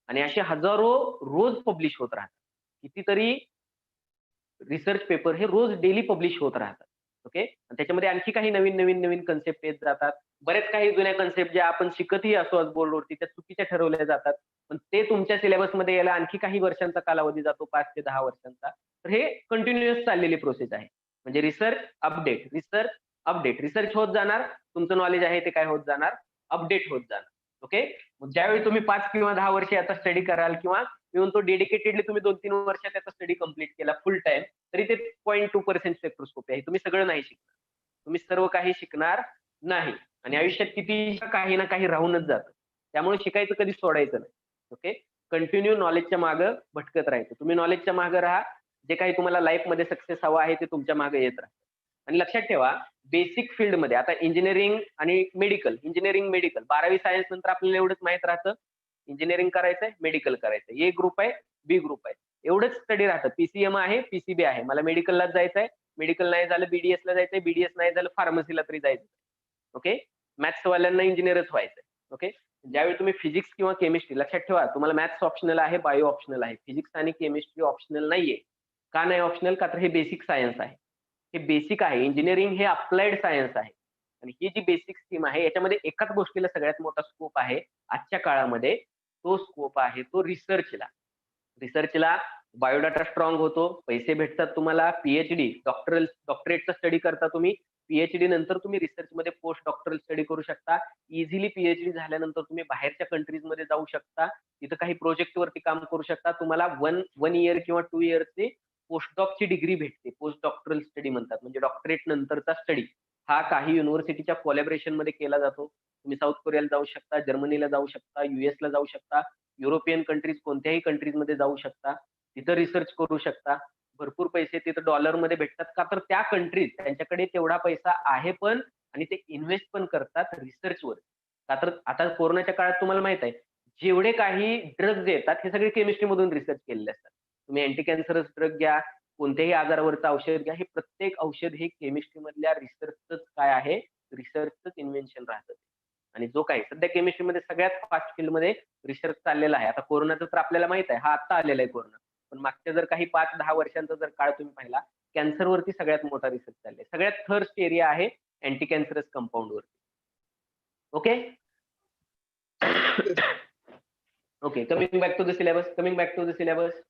आणि असे हजारो रोज पब्लिश होत राहतात. कितीतरी रिसर्च पेपर हे रोज डेली पब्लिश होत राहतात. ओके, त्याच्यामध्ये आणखी काही नवीन कन्सेप्ट येत जातात. बरेच काही जुन्या कन्सेप्ट ज्या आपण शिकतही असो आज बोर्डवरती, त्या चुकीच्या ठरवल्या जातात. पण ते तुमच्या सिलेबसमध्ये यायला आणखी काही वर्षांचा कालावधी जातो, 5 ते 10 वर्षांचा. तर हे कंटिन्युअस चाललेली प्रोसेस आहे. म्हणजे रिसर्च होत जाणार, तुमचं नॉलेज आहे ते काय होत जाणार? अपडेट होत जाणार. ओके, ज्यावेळी तुम्ही 5 किंवा 10 वर्ष याचा स्टडी कराल, किंवा मी म्हणतो डेडिकेटेडली तुम्ही 2-3 वर्षात त्याचा स्टडी कंप्लीट केला फुल टाइम, तरी ते 0.2% स्पेक्ट्रोस्कोपी आहे. तुम्ही सगळं नाही शिकणार. तुम्ही सर्व काही शिकणार नाही. आणि आयुष्यात किती काही ना काही राहूनच जातं. त्यामुळे शिकायचं कधी सोडायचं नाही. ओके, कंटिन्यू नॉलेजच्या मागं भटकत राहायचं. तुम्ही नॉलेजच्या मागं राहा. जे काही तुम्हाला लाईफमध्ये सक्सेस हवा आहे ते तुमच्या मागे येत राहतं. आणि लक्षात ठेवा, बेसिक फील्डमध्ये आता इंजिनिअरिंग आणि मेडिकल, 12वी सायन्स नंतर आपल्याला एवढंच माहित राहतं, इंजिनिअरिंग करायचंय, मेडिकल करायचंय, ए ग्रुप आहे, बी ग्रुप आहे, एवढंच स्टडी राहतं. पीसीएम आहे, पीसीबी आहे, मला मेडिकललाच जायचंय, मेडिकल नाही झालं बीडीएस ला जायचंय, बीडीएस नाही झालं फार्मसीला तरी जायचं. ओके, मॅथ्स वाल्यांना इंजिनियरच व्हायचंय. ओके, ज्यावेळी तुम्ही फिजिक्स किंवा केमिस्ट्री, लक्षात ठेवा तुम्हाला मॅथ्स ऑप्शनल आहे, बायो ऑप्शनल आहे, फिजिक्स आणि केमिस्ट्री ऑप्शनल नाहीये. का नाही ऑप्शनल? का तर हे बेसिक सायन्स आहे, हे बेसिक आहे. इंजिनिअरिंग हे अप्लाइड सायन्स आहे. आणि ही जी बेसिक स्कीम आहे याच्यामध्ये एकाच गोष्टीला सगळ्यात मोठा स्कोप आहे आजच्या काळामध्ये. तो स्कोप आहे तो रिसर्चला बायोडाटा स्ट्रॉंग होतो, पैसे भेटतात तुम्हाला, पीएचडी डॉक्टरेटचा स्टडी करता तुम्ही, पीएचडी नंतर तुम्ही रिसर्च मध्ये पोस्ट डॉक्टरल स्टडी करू शकता. इझिली पीएचडी झाल्यानंतर तुम्ही बाहेरच्या कंट्रीज मध्ये जाऊ शकता, तिथं काही प्रोजेक्ट वरती काम करू शकता. तुम्हाला वन इयर किंवा 2 इयरची पोस्टडॉकची डिग्री भेटते. पोस्ट डॉक्टरल स्टडी म्हणतात, म्हणजे डॉक्टरेट नंतरचा स्टडी हा काही युनिव्हर्सिटीच्या कोलॅबरेशन मध्ये केला जातो. तुम्ही साऊथ कोरियाला जाऊ शकता, जर्मनीला जाऊ शकता, युएसला जाऊ शकता, युरोपियन कंट्रीज कोणत्याही कंट्रीज मध्ये जाऊ शकता, तिथं रिसर्च करू शकता. भरपूर पैसे तिथं डॉलरमध्ये भेटतात. का तर त्या कंट्रीज त्यांच्याकडे तेवढा पैसा आहे पण, आणि ते इन्व्हेस्ट पण करतात रिसर्चवर. का तर आता कोरोनाच्या काळात तुम्हाला माहित आहे, जेवढे काही ड्रग्ज येतात हे सगळे केमिस्ट्री मधून रिसर्च केलेले असतात. तुम्ही अँटी कॅन्सरस ड्रग घ्या, कोणत्याही आजारावरचं औषध घ्या, हे प्रत्येक औषध हे केमिस्ट्री मधल्या रिसर्चच काय आहे? रिसर्चच इन्व्हेन्शन राहतं. आणि जो काही सध्या केमिस्ट्रीमध्ये सगळ्यात फास्ट फील्डमध्ये रिसर्च चाललेला आहे. आता कोरोनाचं तर आपल्याला माहित आहे, हा आता आलेला आहे कोरोना. पण मागच्या जर काही 5-10 वर्षांचा जर काळ तुम्ही पाहिला, कॅन्सरवरती सगळ्यात मोठा रिसर्च चाललाय. सगळ्यात थर्स्ट एरिया आहे अँटी कॅन्सरस कंपाऊंड वरती. Okay okay, coming back to the syllabus.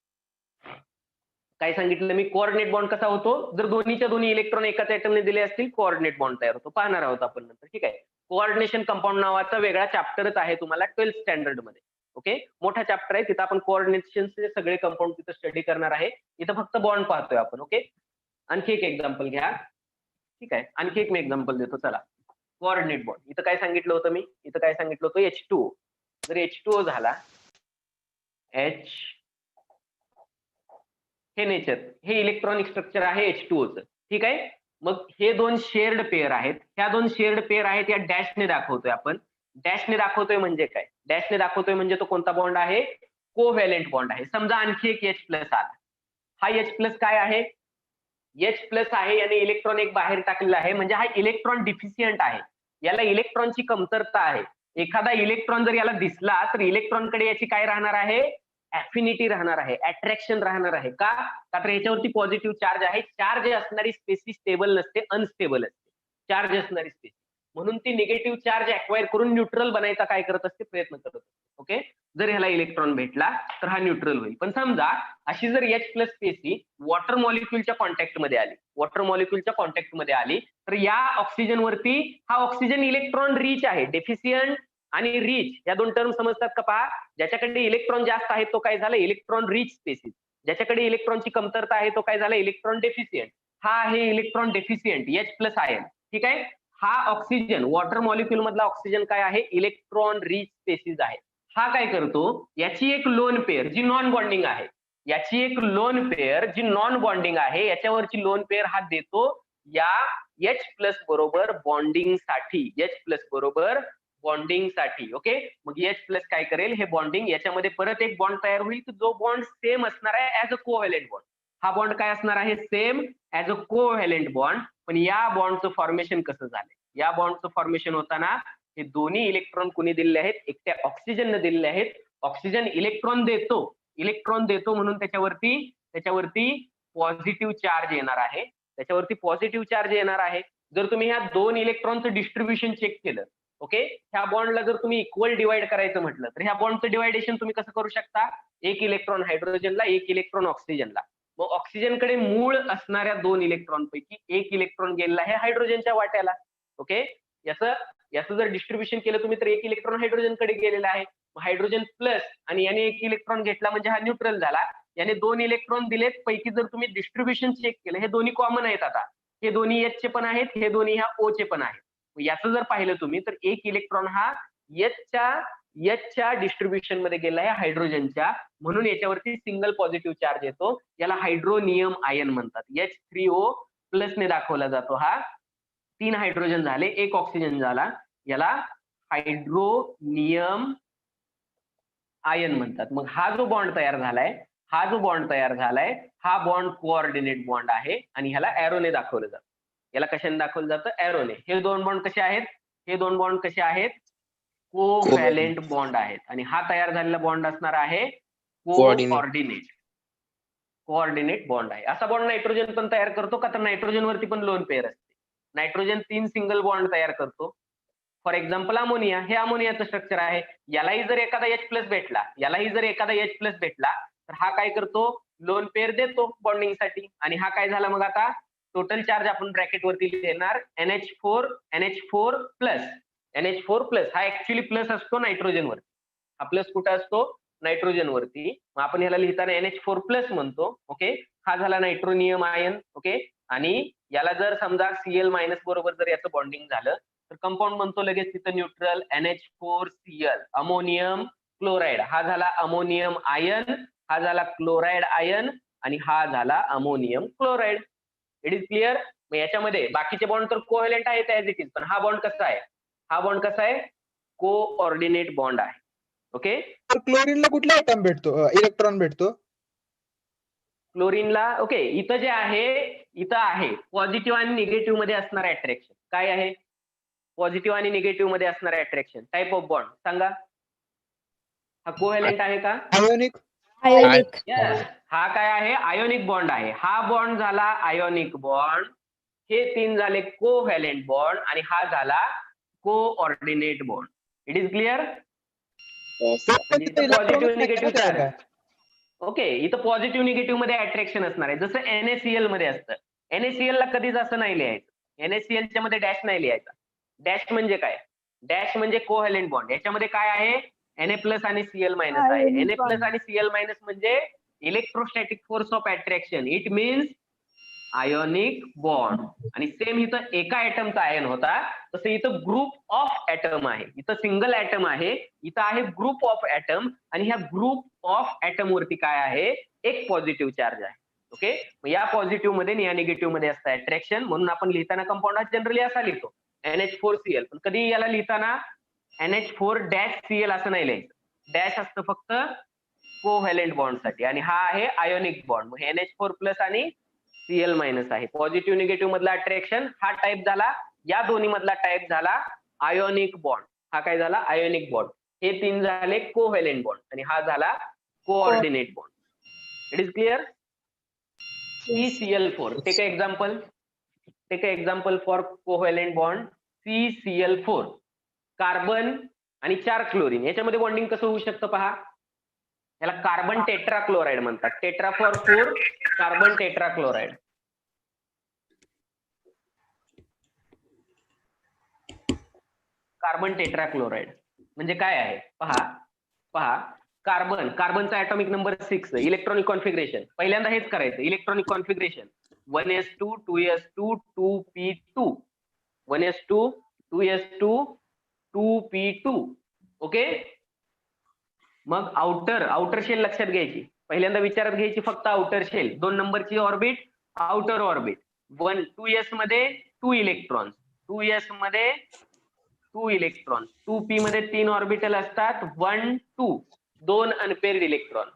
काय सांगितलं मी? कोऑर्डिनेट बॉन्ड कसा होतो? जर दोन्हीच्या दोन्ही इलेक्ट्रॉन एकाच ऍटमने दिले असतील, कोऑर्डिनेट बॉन्ड तयार होतो. पाहणार आहोत आपण नंतर. ठीक आहे, कोऑर्डिनेशन कंपाऊंड नावाचा वेगळा चॅप्टरच आहे तुम्हाला 12th स्टँडर्ड मध्ये. ओके, मोठा चॅप्टर आहे, तिथं आपण कोऑर्डिनेशनचे सगळे कंपाऊंड तिथं स्टडी करणार आहे. इथं फक्त बॉन्ड पाहतोय आपण. ओके, आणखी एक एक्झाम्पल घ्या. ठीक आहे, आणखी एक मी एक्झाम्पल देतो. चला, कोऑर्डिनेट बॉन्ड. इथं काय सांगितलं होतं मी? इथं काय सांगितलं होतं? H2O. जर H2O झाला, H हे नेचर, हे इलेक्ट्रॉनिक स्ट्रक्चर आहे H2O चं. ठीक आहे, मग हे दोन शेअर्ड पेअर आहेत. ह्या दोन शेअर्ड पेअर आहेत, या डॅशने दाखवतोय आपण. डॅशने दाखवतोय म्हणजे काय? डॅशने दाखवतोय म्हणजे तो कोणता बॉन्ड आहे? कोव्हॅलेंट बॉन्ड आहे. समजा आणखी एक H+ आला. हा H+ काय आहे? H प्लस आहे आणि इलेक्ट्रॉन एक बाहेर टाकलेला आहे, म्हणजे हा इलेक्ट्रॉन डिफिशियंट आहे, याला इलेक्ट्रॉनची कमतरता आहे. एखादा इलेक्ट्रॉन जर याला दिसला तर इलेक्ट्रॉनकडे याची काय राहणार आहे, ऍफिनिटी राहणार आहे, अट्रॅक्शन राहणार आहे. का तर याच्यावरती पॉझिटिव्ह चार्ज आहे. चार्ज असणारी स्पेसिस स्टेबल नसते, अनस्टेबल असते चार्ज असणारी स्पेसिस, म्हणून ती निगेटिव्ह चार्ज अक्वायर करून न्यूट्रल बनायचा काय करत असते, प्रयत्न करत असते. ओके, जर ह्याला इलेक्ट्रॉन भेटला तर हा न्यूट्रल होईल. पण समजा अशी जर H प्लस स्पेसी वॉटर मॉलिक्युलच्या कॉन्टॅक्ट मध्ये आली, वॉटर मॉलिक्युलच्या कॉन्टॅक्ट मध्ये आली, तर या ऑक्सिजन वरती हा ऑक्सिजन इलेक्ट्रॉन रिच आहे. डेफिशियंट आणि रिच या दोन टर्म समजतात का पहा. ज्याच्याकडे इलेक्ट्रॉन जास्त आहे तो काय झाला, इलेक्ट्रॉन रिच स्पेसिस. ज्याच्याकडे इलेक्ट्रॉनची कमतरता आहे तो काय झाला, इलेक्ट्रॉन डेफिशियंट. हा आहे electron deficient H plus ion. ठीक आहे, हा ऑक्सिजन वॉटर मॉलिक्युल मधला ऑक्सिजन काय आहे, इलेक्ट्रॉन रिच स्पेसिस आहे. हा काय करतो, याची एक लोन पेअर जी नॉन बॉन्डिंग आहे, याची एक लोन पेअर जी नॉन बॉन्डिंग आहे, याच्यावरची लोन पेअर हा देतो या H प्लस बरोबर बॉन्डिंग साठी, H प्लस बरोबर बॉन्डिंग साठी. ओके, मग H प्लस काय करेल, हे बॉन्डिंग याच्यामध्ये परत एक बॉन्ड तयार होईल, जो बॉन्ड सेम असणार आहे ऍज अ कोव्हॅलेंट बॉन्ड. हा बॉन्ड काय असणार आहे, same as a covalent bond. पण या बॉन्डचं फॉर्मेशन कसं झालं, या बॉन्डचं फॉर्मेशन होताना हे दोन्ही इलेक्ट्रॉन कुणी दिलेले आहेत, एकट्या ऑक्सिजनने दिलेले आहेत. ऑक्सिजन इलेक्ट्रॉन देतो म्हणून त्याच्यावरती पॉझिटिव्ह चार्ज येणार आहे, त्याच्यावरती पॉझिटिव्ह चार्ज येणार आहे. जर तुम्ही ह्या दोन इलेक्ट्रॉनचं डिस्ट्रीब्युशन चेक केलं, ओके, ह्या बॉन्डला जर तुम्ही इक्वल डिवाइड करायचं म्हटलं तर ह्या बॉन्डचं डिवायडेशन तुम्ही कसं करू शकता, एक इलेक्ट्रॉन हायड्रोजनला, एक इलेक्ट्रॉन ऑक्सिजनला. मग ऑक्सिजनकडे मूळ असणाऱ्या दोन इलेक्ट्रॉन पैकी एक इलेक्ट्रॉन गेलेला आहे हायड्रोजनच्या वाट्याला. ओके, याचं जर डिस्ट्रीब्युशन केलं तुम्ही तर एक इलेक्ट्रॉन हायड्रोजनकडे गेलेला आहे. हायड्रोजन प्लस आणि याने एक इलेक्ट्रॉन घेतला म्हणजे हा न्यूट्रल झाला. याने दोन इलेक्ट्रॉन दिलेत, पैकी जर तुम्ही डिस्ट्रीब्युशन चेक केलं, हे दोन्ही कॉमन आहेत. आता हे दोन्ही H चे पण आहेत, हे दोन्ही ह्या O चे पण आहेत. याचं जर पाहिलं तुम्ही तर एक इलेक्ट्रॉन हा H च्या डिस्ट्रीब्युशन मध्ये गेला आहे हायड्रोजनच्या, म्हणून याच्यावरती सिंगल पॉझिटिव्ह चार्ज येतो. याला हायड्रोनियम आयन म्हणतात. H3O प्लस ने दाखवला जातो. हा 3 हायड्रोजन झाले, एक ऑक्सिजन झाला, याला हायड्रोनियम आयन म्हणतात. मग हा जो बॉन्ड तयार झालाय, हा बॉन्ड कोऑर्डिनेट बॉन्ड आहे आणि ह्याला एरोने दाखवलं जातं. याला कशाने दाखवलं जातं, एरोने. हे दोन बॉन्ड कसे आहेत, हे दोन बॉन्ड कसे आहेत, कोव्हॅलेंट बॉन्ड आहेत. आणि हा तयार झालेला बॉन्ड असणार आहे कोऑर्डिनेट बॉन्ड आहे. असा बॉन्ड नायट्रोजन पण तयार करतो का, तर नायट्रोजन वरती पण लोन पेअर असते. नायट्रोजन 3 सिंगल बॉन्ड तयार करतो. फॉर एक्झाम्पल अमोनिया, हे अमोनियाचं स्ट्रक्चर आहे. यालाही जर एखादा H प्लस भेटला तर हा काय करतो, लोन पेअर देतो बॉन्डिंग साठी. आणि हा काय झाला, मग आता टोटल चार्ज आपण ब्रॅकेट वरती लिहिणार NH4 प्लस. हा ऍक्च्युअली प्लस असतो नायट्रोजन वरती, हा प्लस कुठं असतो, नायट्रोजन वरती. मग आपण ह्याला लिहिताना NH4 प्लस म्हणतो. ओके, हा झाला नायट्रोनियम आयन. ओके, आणि याला जर समजा Cl मायनस बरोबर जर याचं बॉन्डिंग झालं तर कंपाऊंड म्हणतो लगेच तिथं न्यूट्रल, NH4Cl, अमोनियम क्लोराईड. हा झाला अमोनियम आयन, हा झाला क्लोराईड आयन आणि हा झाला ammonium chloride. It is clear. मग याच्यामध्ये बाकीचे बॉन्ड तर कोव्हॅलेंट आहेत ऍज इट इज, पण हा बॉन्ड कसा आहे, कोऑर्डिनेट बॉन्ड आहे. ओके, तर क्लोरीनला कुठला ऍटम भेटतो, इलेक्ट्रॉन भेटतो? क्लोरीनला ओके, इथं आहे पॉझिटिव्ह आणि निगेटिव्ह मध्ये असणार अट्रॅक्शन. काय आहे पॉझिटिव्ह आणि निगेटिव्ह मध्ये असणार अट्रॅक्शन, टाइप ऑफ बॉन्ड सांगा. हा कोव्हॅलेंट आहे का, आयोनिक. यस. हा काय आहे, आयोनिक बॉन्ड आहे. हा बॉन्ड झाला आयोनिक बॉन्ड, हे 3 झाले कोव्हॅलेंट बॉन्ड आणि हा झाला coordinate bond. It is clear. Positive negative charge. Okay, इथं पॉझिटिव्ह निगेटिव्ह मध्ये अट्रॅक्शन असणार आहे, जसं NaCl मध्ये असतं. NaCl ला कधीच असं नाही लिहायचं, NaCl च्या मध्ये डॅश नाही लिहायचा. डॅश म्हणजे काय, डॅश म्हणजे कोव्हॅलेंट बॉन्ड. याच्यामध्ये काय आहे, Na प्लस आणि Cl मायनस आहे. Na प्लस आणि Cl मायनस म्हणजे electrostatic force of attraction, it means ionic bond. आणि सेम इथं एका ऍटमचा आयन होता, तसं इथं ग्रुप ऑफ ऍटम आहे. इथं सिंगल ऍटम आहे, इथं आहे ग्रुप ऑफ ऍटम. आणि ह्या ग्रुप ऑफ ऍटम वरती काय आहे, एक पॉझिटिव्ह चार्ज आहे. ओके, या पॉझिटिव्ह मध्ये आणि या निगेटिव्ह मध्ये असतं अट्रॅक्शन. म्हणून आपण लिहिताना कंपाऊंड हा जनरली असा लिहितो NH4Cl. पण कधी याला लिहिताना NH4-Cl असं नाही लिहायचं, डॅश असतं फक्त कोव्हॅलेंट बॉन्ड साठी. आणि हा आहे आयोनिक बॉन्ड. मग NH4 प्लस आणि Cl मायनस आहे. पॉझिटिव्ह निगेटिव्ह मधला अट्रॅक्शन हा टाइप झाला. या दोन्ही मधला टाइप झाला आयोनिक बॉन्ड. हा काय झाला? Ionic bond. हे 3 झाले कोव्हॅलेंट बॉन्ड आणि हा झाला coordinate bond. It is clear? CCl4. Take a example. Take a example for covalent bond. CCl4. Carbon आणि 4 क्लोरीन याच्यामध्ये बॉन्डिंग कसं होऊ शकतं पहा. याला कार्बन टेट्राक्लोराइड म्हणतात. Tetra for 4, carbon tetrachloride. Carbon tetrachloride म्हणजे काय आहे पहा कार्बनचा ॲटॉमिक नंबर 6. इलेक्ट्रॉनिक कॉन्फिगरेशन पहिल्यांदा हेच करायचं. Electronic configuration 1s2 2s2 2p2 1s2 2s2 2p2. Okay. मग आउटर शेल लक्षात घ्यायची. पहिल्यांदा विचारात घ्यायची फक्त आउटर शेल. 2 नंबरची ऑर्बिट आउटर ऑर्बिट. 2s मध्ये 2 इलेक्ट्रॉन्स. 2s मध्ये 2 इलेक्ट्रॉन. 2p मध्ये 3 ऑर्बिटल असतात. 1 2 2 अनपेअर्ड इलेक्ट्रॉन.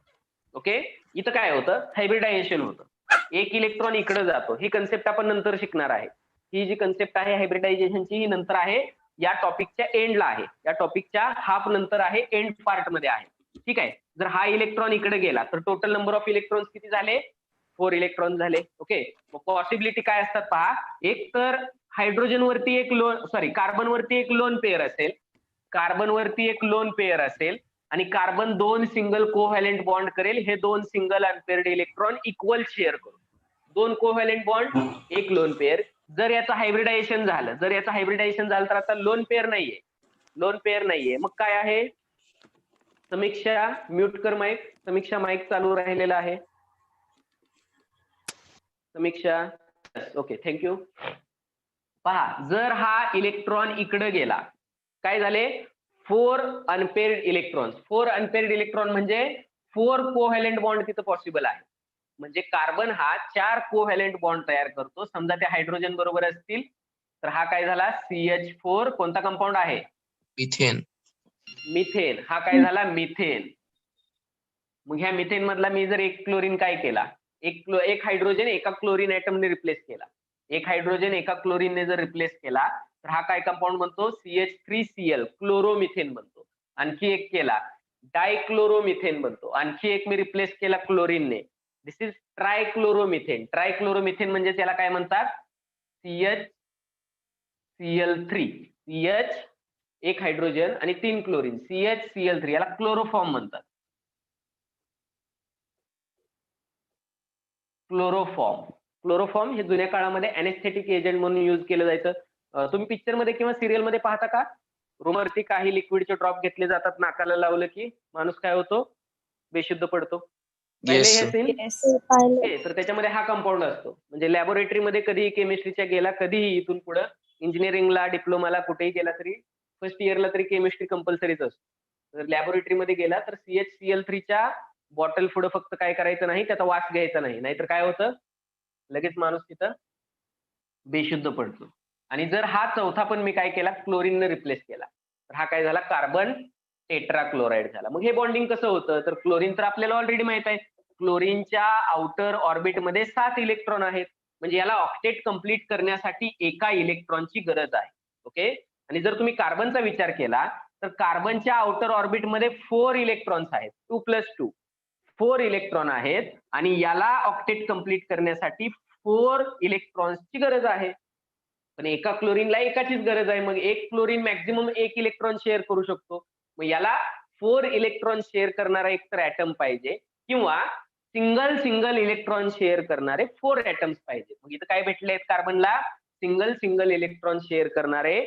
ओके. इथं काय होतं? हायब्रिडायझेशन होतं. एक इलेक्ट्रॉन इकडे जातो. ही कन्सेप्ट आपण नंतर शिकणार आहे. ही जी कन्सेप्ट आहे हायब्रिडायझेशनची ही नंतर आहे. या टॉपिकच्या एंडला आहे. या टॉपिकच्या हाफ नंतर आहे. एंड पार्ट मध्ये आहे. ठीक आहे. जर हा इलेक्ट्रॉन इकडे गेला तर टोटल नंबर ऑफ इलेक्ट्रॉन्स किती झाले? 4 इलेक्ट्रॉन झाले. ओके. मग पॉसिबिलिटी काय असतात पहा. एक तर हायड्रोजन वरती एक कार्बन वरती एक लोन पेअर असेल. कार्बन वरती एक लोन पेअर असेल आणि कार्बन 2 सिंगल कोव्हॅलेंट बॉन्ड करेल. हे 2 single unpaired electron equal share करून 2 कोव्हॅलेंट बॉन्ड एक लोन पेअर. जर याचं हायब्रिडायझेशन झालं तर आता लोन पेअर नाहीये. मग काय आहे? समीक्षा म्यूट कर माईक. समीक्षा माईक चालू राहिलेला आहे. समीक्षा. ओके. थँक्यू. पहा जर हा इलेक्ट्रॉन इकडे गेला काय झाले? 4 अनपेअर्ड इलेक्ट्रॉन्स. 4 अनपेअर्ड इलेक्ट्रॉन म्हणजे 4 कोव्हॅलेंट बॉन्ड तिथं पॉसिबल आहे. म्हणजे कार्बन हा 4 कोव्हॅलेंट बॉन्ड तयार करतो. समजा ते हायड्रोजन बरोबर असतील तर हा काय झाला? CH4. कोणता कंपाऊंड आहे? मिथेन. हा काय झाला? मिथेन. मग ह्या मिथेन मधला मी जर एक क्लोरीन काय केला? एक हायड्रोजन एका क्लोरीन ॲटमने रिप्लेस केला. एक हायड्रोजन एका क्लोरीनने जर रिप्लेस केला तर हा काय कंपाऊंड बनतो? CH3Cl क्लोरोमिथेन बनतो. आणखी एक केला डायक्लोरोमिथेन बनतो. आणखी एक मी रिप्लेस केला क्लोरीनने. दिस इज ट्रायक्लोरोमिथेन. ट्रायक्लोरोमिथेन म्हणजे त्याला काय म्हणतात? CHCl3. CH एक हायड्रोजन आणि 3 क्लोरीन. CHCl3 याला क्लोरोफॉर्म म्हणतात. क्लोरोफॉर्म हे जुन्या काळामध्ये अनेस्थेटिक एजंट म्हणून युज केलं जायचं. तुम्ही पिक्चर मध्ये किंवा सिरियल मध्ये पाहता का? रूमवरती काही लिक्विडचे ड्रॉप घेतले जातात. नाकाला लावलं की माणूस काय होतो? बेशुद्ध पडतो. पाहिले हे सीन? तर त्याच्यामध्ये हा कंपाऊंड असतो. म्हणजे लॅबोरेटरीमध्ये कधीही केमिस्ट्रीच्या गेला, कधीही इथून पुढे इंजिनिअरिंगला डिप्लोमाला कुठेही गेला तरी फर्स्ट इयरला तरी केमिस्ट्री कंपल्सरीच असतो. जर लॅबोरेटरीमध्ये गेला तर CHCl3च्या बॉटल पुढे फक्त काय करायचं नाही, त्याचा वास घ्यायचा नाही. नाहीतर काय होतं? लगेच माणूस तिथं बेशुद्ध पडतो. आणि जर हा चौथा पण मी काय केला? क्लोरीनने रिप्लेस केला तर हा काय झाला? कार्बन टेट्राक्लोराइड झाला. मग हे बॉन्डिंग कसं होतं? तर क्लोरीन तर आपल्याला ऑलरेडी माहित आहे. क्लोरीनच्या आउटर ऑर्बिट मध्ये 7 इलेक्ट्रॉन आहेत. म्हणजे याला ऑक्टेट कंप्लीट करण्यासाठी एका इलेक्ट्रॉनची गरज आहे. ओके. आणि जर तुम्ही कार्बनचा विचार केला तर कार्बनच्या आउटर ऑर्बिट मध्ये 4 इलेक्ट्रॉन्स आहेत. 2 + 2 4 इलेक्ट्रॉन आहेत आणि याला ऑक्टेट कंप्लीट करण्यासाठी 4 इलेक्ट्रॉन्सची गरज आहे. पण एका क्लोरीनला एकाचीच गरज आहे. मग एक क्लोरीन मॅक्झिमम 1 इलेक्ट्रॉन शेअर करू शकतो. मग याला 4 इलेक्ट्रॉन शेअर करणारा एक तर ॲटम पाहिजे किंवा सिंगल इलेक्ट्रॉन शेअर करणारे 4 ॲटम्स पाहिजे. मग इथं काय भेटले आहेत कार्बनला? सिंगल इलेक्ट्रॉन शेअर करणारे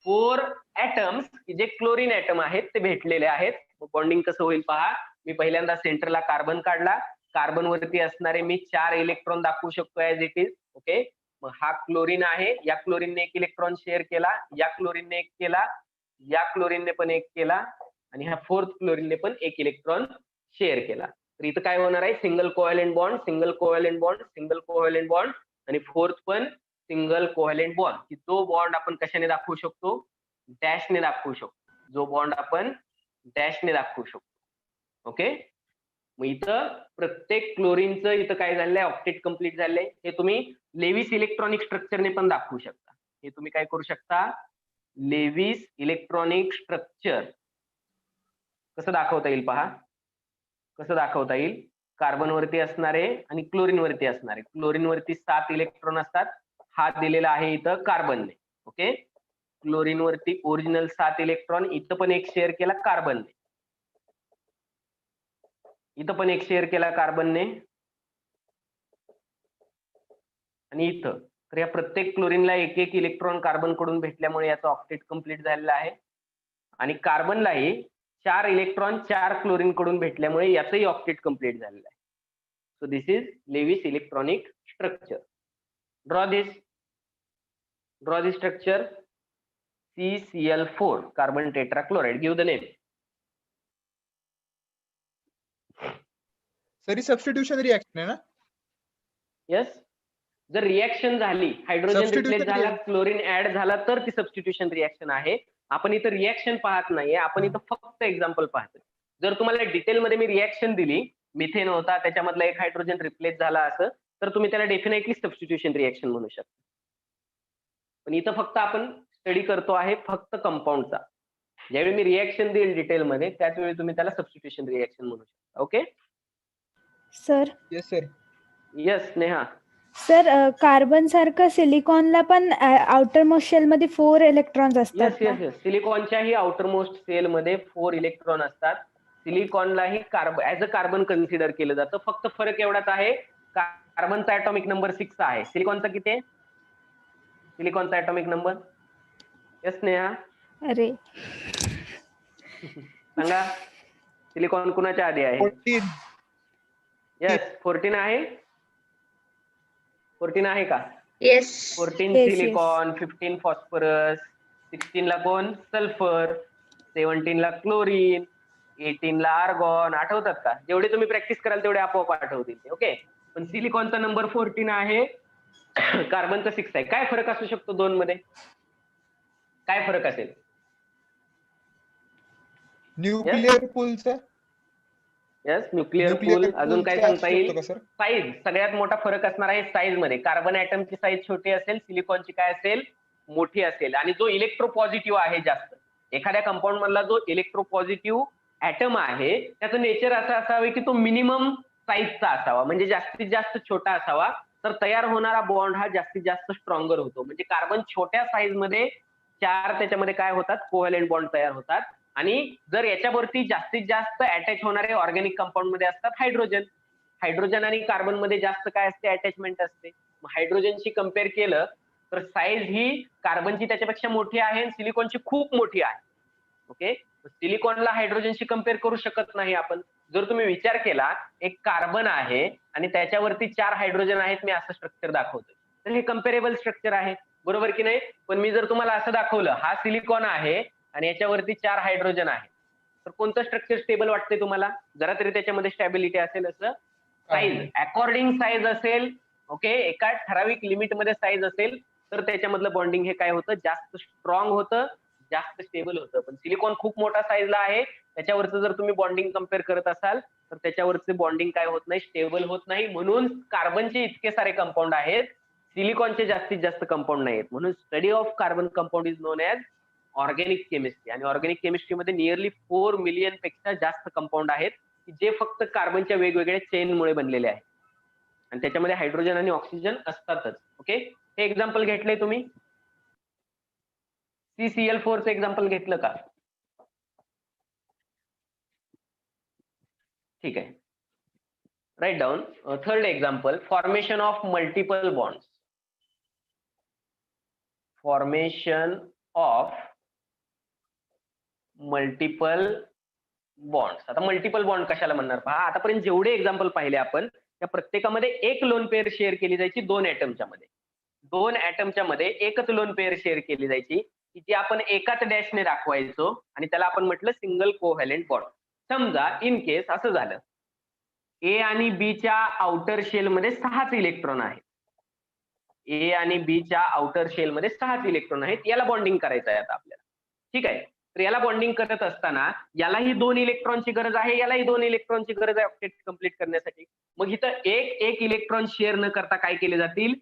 4 ॲटम्स जे क्लोरीन ॲटम आहेत ते भेटलेले आहेत. बॉन्डिंग कसं होईल पहा. मी पहिल्यांदा सेंटरला कार्बन काढला. कार्बन वरती असणारे मी 4 इलेक्ट्रॉन दाखवू शकतो ऍज इट इज. ओके. मग हा क्लोरीन आहे. या क्लोरीनने 1 इलेक्ट्रॉन शेअर केला. या क्लोरीनने 1 केला. या क्लोरीनने पण 1 केला आणि ह्या 4th क्लोरीनने पण 1 इलेक्ट्रॉन शेअर केला. तर इथं काय होणार आहे? सिंगल कोव्हॅलेंट बॉन्ड आणि 4th पण सिंगल कोव्हॅलेंट बॉन्ड. की तो बॉन्ड आपण कशाने दाखवू शकतो? डॅशने दाखवू शकतो. जो बॉन्ड आपण डॅशने दाखवू शकतो. ओके. मग इथं प्रत्येक क्लोरीनचं इथं काय झालंय, ऑक्टेट कंप्लीट झालंय. हे तुम्ही लेविस इलेक्ट्रॉनिक स्ट्रक्चरने पण दाखवू शकता. हे तुम्ही काय करू शकता, लेविस इलेक्ट्रॉनिक स्ट्रक्चर कसं दाखवता येईल पहा. कसं दाखवता येईल, कार्बन वरती असणारे आणि क्लोरीन वरती असणारे. क्लोरीन वरती 7 इलेक्ट्रॉन असतात, हा दिलेला आहे इथं कार्बनने. ओके, क्लोरीन वरती ओरिजिनल 7 इलेक्ट्रॉन, इथं पण एक शेअर केला कार्बनने, इथं पण एक शेअर केला कार्बनने, आणि इथं. तर या प्रत्येक क्लोरीनला एक एक इलेक्ट्रॉन कार्बन कडून भेटल्यामुळे याचा ऑक्टेट कंप्लीट झालेला आहे. आणि कार्बनलाही 4 इलेक्ट्रॉन 4 क्लोरीन कडून भेटल्यामुळे याचंही ऑक्टेट कंप्लीट झालेलं आहे. So this is Lewis electronic structure. Draw this structure. CCl4 carbon tetrachloride. Give the name. Sir substitution reaction आहे ना? Yes. जर रिएक्शन झाली, हायड्रोजन Substitution रिप्लेस झाला, reaction. क्लोरीन ऍड झाला, तर ती सबस्टिट्यूशन रिएक्शन आहे. आपण इथं रिएक्शन पाहत नाहीये, आपण इथं फक्त एक्झाम्पल पाहतोय. जर तुम्हाला डिटेलमध्ये मी रिएक्शन दिली, मिथेन होता त्याच्यामधला एक हायड्रोजन रिप्लेस झाला असं, तर तुम्ही त्याला डेफिनेटली सबस्टिट्यूशन रिएक्शन म्हणू शकता. पण इथं फक्त आपण स्टडी करतो आहे फक्त कंपाऊंडचा. ज्यावेळी मी रिएक्शन देईल डिटेलमध्ये, त्याच वेळी तुम्ही त्याला सबस्टिट्यूशन रिएक्शन म्हणू शकता. Okay sir. Yes sir. Yes Neha. Sir, carbon सारखं सिलिकॉनला पण आउटर मोस्ट शेल मध्ये 4 इलेक्ट्रॉन्स असतात यस यस यस सिलिकॉनच्याही आउटर मोस्ट सेल मध्ये 4 इलेक्ट्रॉन असतात. सिलिकॉनलाही ऍज अ कार्बन कन्सिडर केलं जातं. फक्त फरक एवढाच आहे, कार्बनचा ऍटॉमिक नंबर 6 आहे. सिलिकॉनचा किती आहे? सिलिकॉनचा ऍटॉमिक नंबर यस नेहा अरे सांगा. सिलिकॉन कुणाच्या आधी आहे? 14. यस 14 आहे. 14 आहे का? येस. 14 Yes, सिलिकॉन, 15 फॉस्फरस, 16 ला कोण? सल्फर, 17 ला क्लोरीन, 18 ला आर्गॉन. आठवतात का? जेवढे तुम्ही प्रॅक्टिस कराल तेवढे आपोआप आठवतील ते. ओके, पण सिलिकॉनचा नंबर 14 आहे, कार्बनचा 6 आहे. काय फरक असू शकतो दोन मध्ये? काय फरक असेल? न्यूक्लिअर पूलचा. यस न्यूक्लिअर पूल. अजून काय सांगता येईल? सर साईज सगळ्यात मोठा फरक असणार आहे साईज मध्ये. कार्बन ऍटमची साईज छोटी असेल, सिलिकॉनची काय असेल? मोठी असेल. आणि जो इलेक्ट्रोपॉझिटिव्ह आहे जास्त, एखाद्या कंपाऊंड मधला जो इलेक्ट्रोपॉझिटिव्ह ऍटम आहे त्याचं नेचर असं असावे की तो मिनिमम साईजचा असावा, म्हणजे जास्तीत जास्त छोटा असावा, तर तयार होणारा बॉन्ड हा जास्तीत जास्त स्ट्रॉंगर होतो. म्हणजे कार्बन छोट्या साईज मध्ये 4 त्याच्यामध्ये काय होतात? कोव्हॅलेंट बॉन्ड तयार होतात. आणि जर याच्यावरती जास्तीत जास्त अटॅच होणारे ऑर्गॅनिक कंपाऊंड मध्ये असतात हायड्रोजन. हायड्रोजन आणि कार्बन मध्ये जास्त काय असते? अटॅचमेंट असते. हायड्रोजनशी कम्पेअर केलं तर साईज ही कार्बनची त्याच्यापेक्षा मोठी आहे आणि सिलिकॉनची खूप मोठी आहे. ओके, सिलिकॉनला हायड्रोजनशी कम्पेअर करू शकत नाही आपण. जर तुम्ही विचार केला, एक कार्बन आहे आणि त्याच्यावरती 4 हायड्रोजन आहेत, मी असं स्ट्रक्चर दाखवतोय, तर हे कम्पेरेबल स्ट्रक्चर आहे, बरोबर की नाही? पण मी जर तुम्हाला असं दाखवलं, हा सिलिकॉन आहे आणि याच्यावरती 4 हायड्रोजन आहे, तर कोणतं स्ट्रक्चर स्टेबल वाटते तुम्हाला? जरा तरी त्याच्यामध्ये स्टॅबिलिटी असेल असं. साईज अकॉर्डिंग साईज असेल, ओके, एका ठराविक लिमिट मध्ये साईज असेल तर त्याच्यामधलं बॉन्डिंग हे काय होतं? जास्त स्ट्रॉंग होतं, जास्त स्टेबल होतं. पण सिलिकॉन खूप मोठा साईजला आहे, त्याच्यावरचं जर तुम्ही बॉन्डिंग कम्पेअर करत असाल तर त्याच्यावरचे बॉन्डिंग काय होत नाही? स्टेबल होत नाही. म्हणून कार्बनचे इतके सारे कंपाऊंड आहेत, सिलिकॉनचे जास्तीत जास्त कंपाऊंड नाही आहेत. म्हणून study of carbon compound is non as organic chemistry. आणि ऑर्गॅनिक केमिस्ट्रीमध्ये नियरली 4 मिलियन पेक्षा जास्त कंपाऊंड आहेत की जे फक्त कार्बनच्या वेगवेगळ्या चेनमुळे बनलेले आहेत, आणि त्याच्यामध्ये हायड्रोजन आणि ऑक्सिजन असतातच. ओके, हे एक्झाम्पल घेतलंय तुम्ही? CCl4 चं एक्झाम्पल घेतलं का? ठीक आहे, right down. Third example, formation of multiple bonds. Formation of multiple bonds. आता मल्टिपल बॉन्ड कशाला म्हणणार पहा. आतापर्यंत जेवढे एक्झाम्पल पाहिले आपण, त्या प्रत्येकामध्ये एक लोन पेअर शेअर केली जायची 2 ऍटमच्या मध्ये. 2 ऍटमच्या मध्ये एकच लोन पेअर शेअर केली जायची की जी आपण एकाच डॅशने दाखवायचो आणि त्याला आपण म्हटलं सिंगल कोव्हॅलेंट बॉन्ड. समजा इन केस असं झालं, ए आणि बी च्या आउटर शेल मध्ये 6च इलेक्ट्रॉन आहेत. ए आणि बी च्या आउटर शेल मध्ये 6च इलेक्ट्रॉन आहेत. याला बॉन्डिंग करायचं आहे आता आपल्याला. ठीक आहे, तर याला बॉन्डिंग करत असताना यालाही 2 इलेक्ट्रॉनची गरज आहे, यालाही 2 इलेक्ट्रॉनची गरज आहे ऑक्टेट कंप्लीट करण्यासाठी. मग इथं एक इलेक्ट्रॉन शेअर न करता काय केले जातील,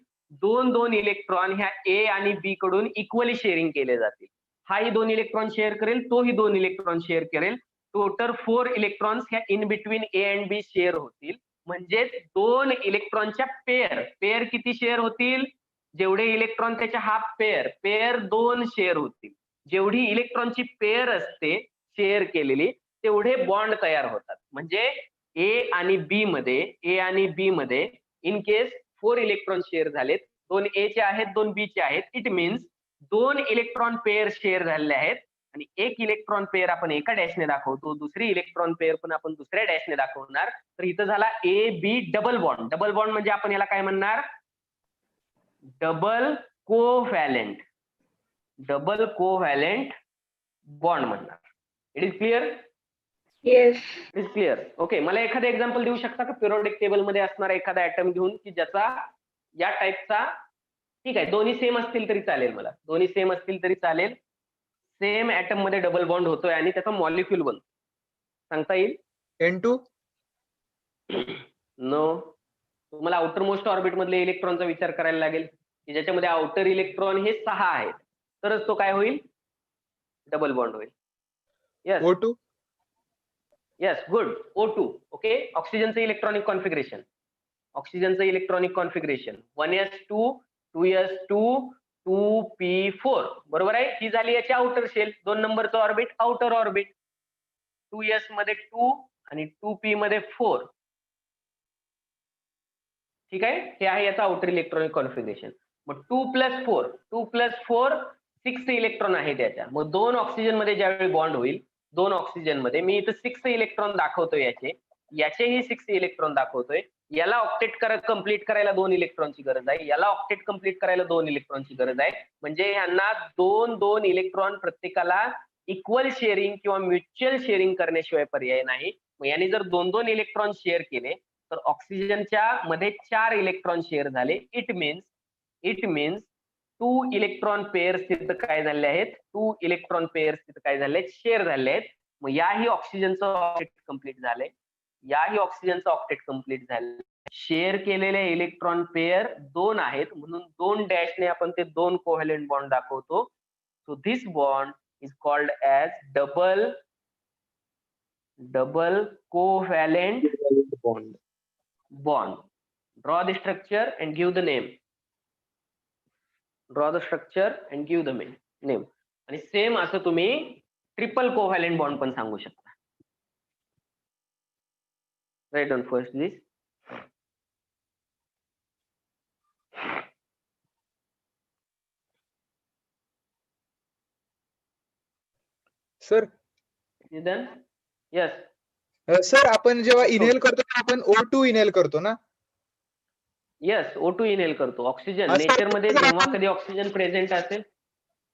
2 इलेक्ट्रॉन ह्या ए आणि बी कडून इक्वली शेअरिंग केले जातील. हाही 2 इलेक्ट्रॉन शेअर करेल, तोही 2 इलेक्ट्रॉन शेअर करेल. टोटल 4 इलेक्ट्रॉन्स ह्या in between A and B share होतील. म्हणजेच 2 इलेक्ट्रॉनच्या पेअर किती शेअर होतील, जेवढे इलेक्ट्रॉन त्याच्या हाफ पेअर 2 शेअर होतील. जेवढी इलेक्ट्रॉनची पेअर असते शेअर केलेली तेवढे बॉन्ड तयार होतात. म्हणजे ए आणि बी मध्ये इन केस 4 इलेक्ट्रॉन शेअर झालेत, 2 ए चे आहेत 2 बी चे आहेत, it means 2 electron pair share झालेले आहेत आणि एक इलेक्ट्रॉन पेअर आपण एका डॅशने दाखवतो, दुसरी इलेक्ट्रॉन पेअर पण आपण दुसऱ्या डॅशने दाखवणार. तर इथं झाला A B double bond. Double bond म्हणजे आपण याला काय म्हणणार, डबल कोव्हॅलेंट बॉन्ड म्हणणार. It is clear? Yes. It is clear. Okay, मला एखादं एक्झाम्पल देऊ शकता का पिरियोडिक टेबल मध्ये असणारा एखादा ऍटम घेऊन की ज्याचा या टाईपचा, ठीक आहे दोन्ही सेम असतील तरी चालेल, मला दोन्ही सेम असतील तरी चालेल, सेम ऍटम मध्ये डबल बॉन्ड होतोय आणि त्याचा मॉलिक्यूल बनतो, सांगता येईल? N2? नो, तुम्हाला आउटर मोस्ट ऑर्बिट मधले इलेक्ट्रॉनचा विचार करायला लागेल की ज्याच्यामध्ये आउटर इलेक्ट्रॉन हे 6 आहेत, तरच तो काय होईल, डबल बॉन्ड होईल. Yes O2? Yes, good. O2. Okay, ऑक्सिजनचं electronic configuration, 1s2 2s2 2p4 बरोबर आहे. ही झाली याची आउटर शेल, 2 नंबरचं ऑर्बिट आउटर ऑर्बिट, 2s मध्ये 2 आणि 2p मध्ये 4. ठीक आहे, हे आहे याचा आउटर इलेक्ट्रॉनिक कॉन्फिगरेशन. मग 2 + 4 6 इलेक्ट्रॉन आहे त्याच्या. मग 2 ऑक्सिजन मध्ये ज्यावेळी बॉन्ड होईल, 2 ऑक्सिजन मध्ये मी इथं 6 इलेक्ट्रॉन दाखवतोय, याचेही 6 इलेक्ट्रॉन दाखवतोय. याला ऑक्टेट कंप्लीट करायला 2 इलेक्ट्रॉनची गरज आहे, याला ऑक्टेट कंप्लीट करायला 2 इलेक्ट्रॉनची गरज आहे. म्हणजे यांना 2 इलेक्ट्रॉन प्रत्येकाला इक्वल शेअरिंग किंवा म्युच्युअल शेअरिंग करण्याशिवाय पर्याय नाही. मग यांनी जर 2 इलेक्ट्रॉन शेअर केले तर ऑक्सिजनच्या मध्ये 4 इलेक्ट्रॉन शेअर झाले. इट मीन्स 2 इलेक्ट्रॉन पेअर्स तिथं काय झाले आहेत, 2 इलेक्ट्रॉन पेअर्स तिथं काय झाले आहेत, शेअर झाले आहेत. मग याही ऑक्सिजनचं ऑक्टेट कंप्लीट झालंय, याही ऑक्सिजनचं ऑक्टेट कंप्लीट झालं. शेअर केलेले इलेक्ट्रॉन पेअर 2 आहेत म्हणून 2 डॅशने आपण ते 2 कोव्हॅलेंट बॉन्ड दाखवतो. So this bond is called as double covalent bond. Draw the structure and give the name. आणि सेम असं तुम्ही ट्रिपल कोव्हॅलेंट बॉन्ड पण सांगू शकता. Right on first this. Sir yes sir, आपण जेव्हा इनहेल करतो आपण O2 इनहेल करतो ना? यस, O2 इनहेल करतो. ऑक्सिजन असं- नेचर मध्ये जेव्हा कधी ऑक्सिजन प्रेझेंट असेल.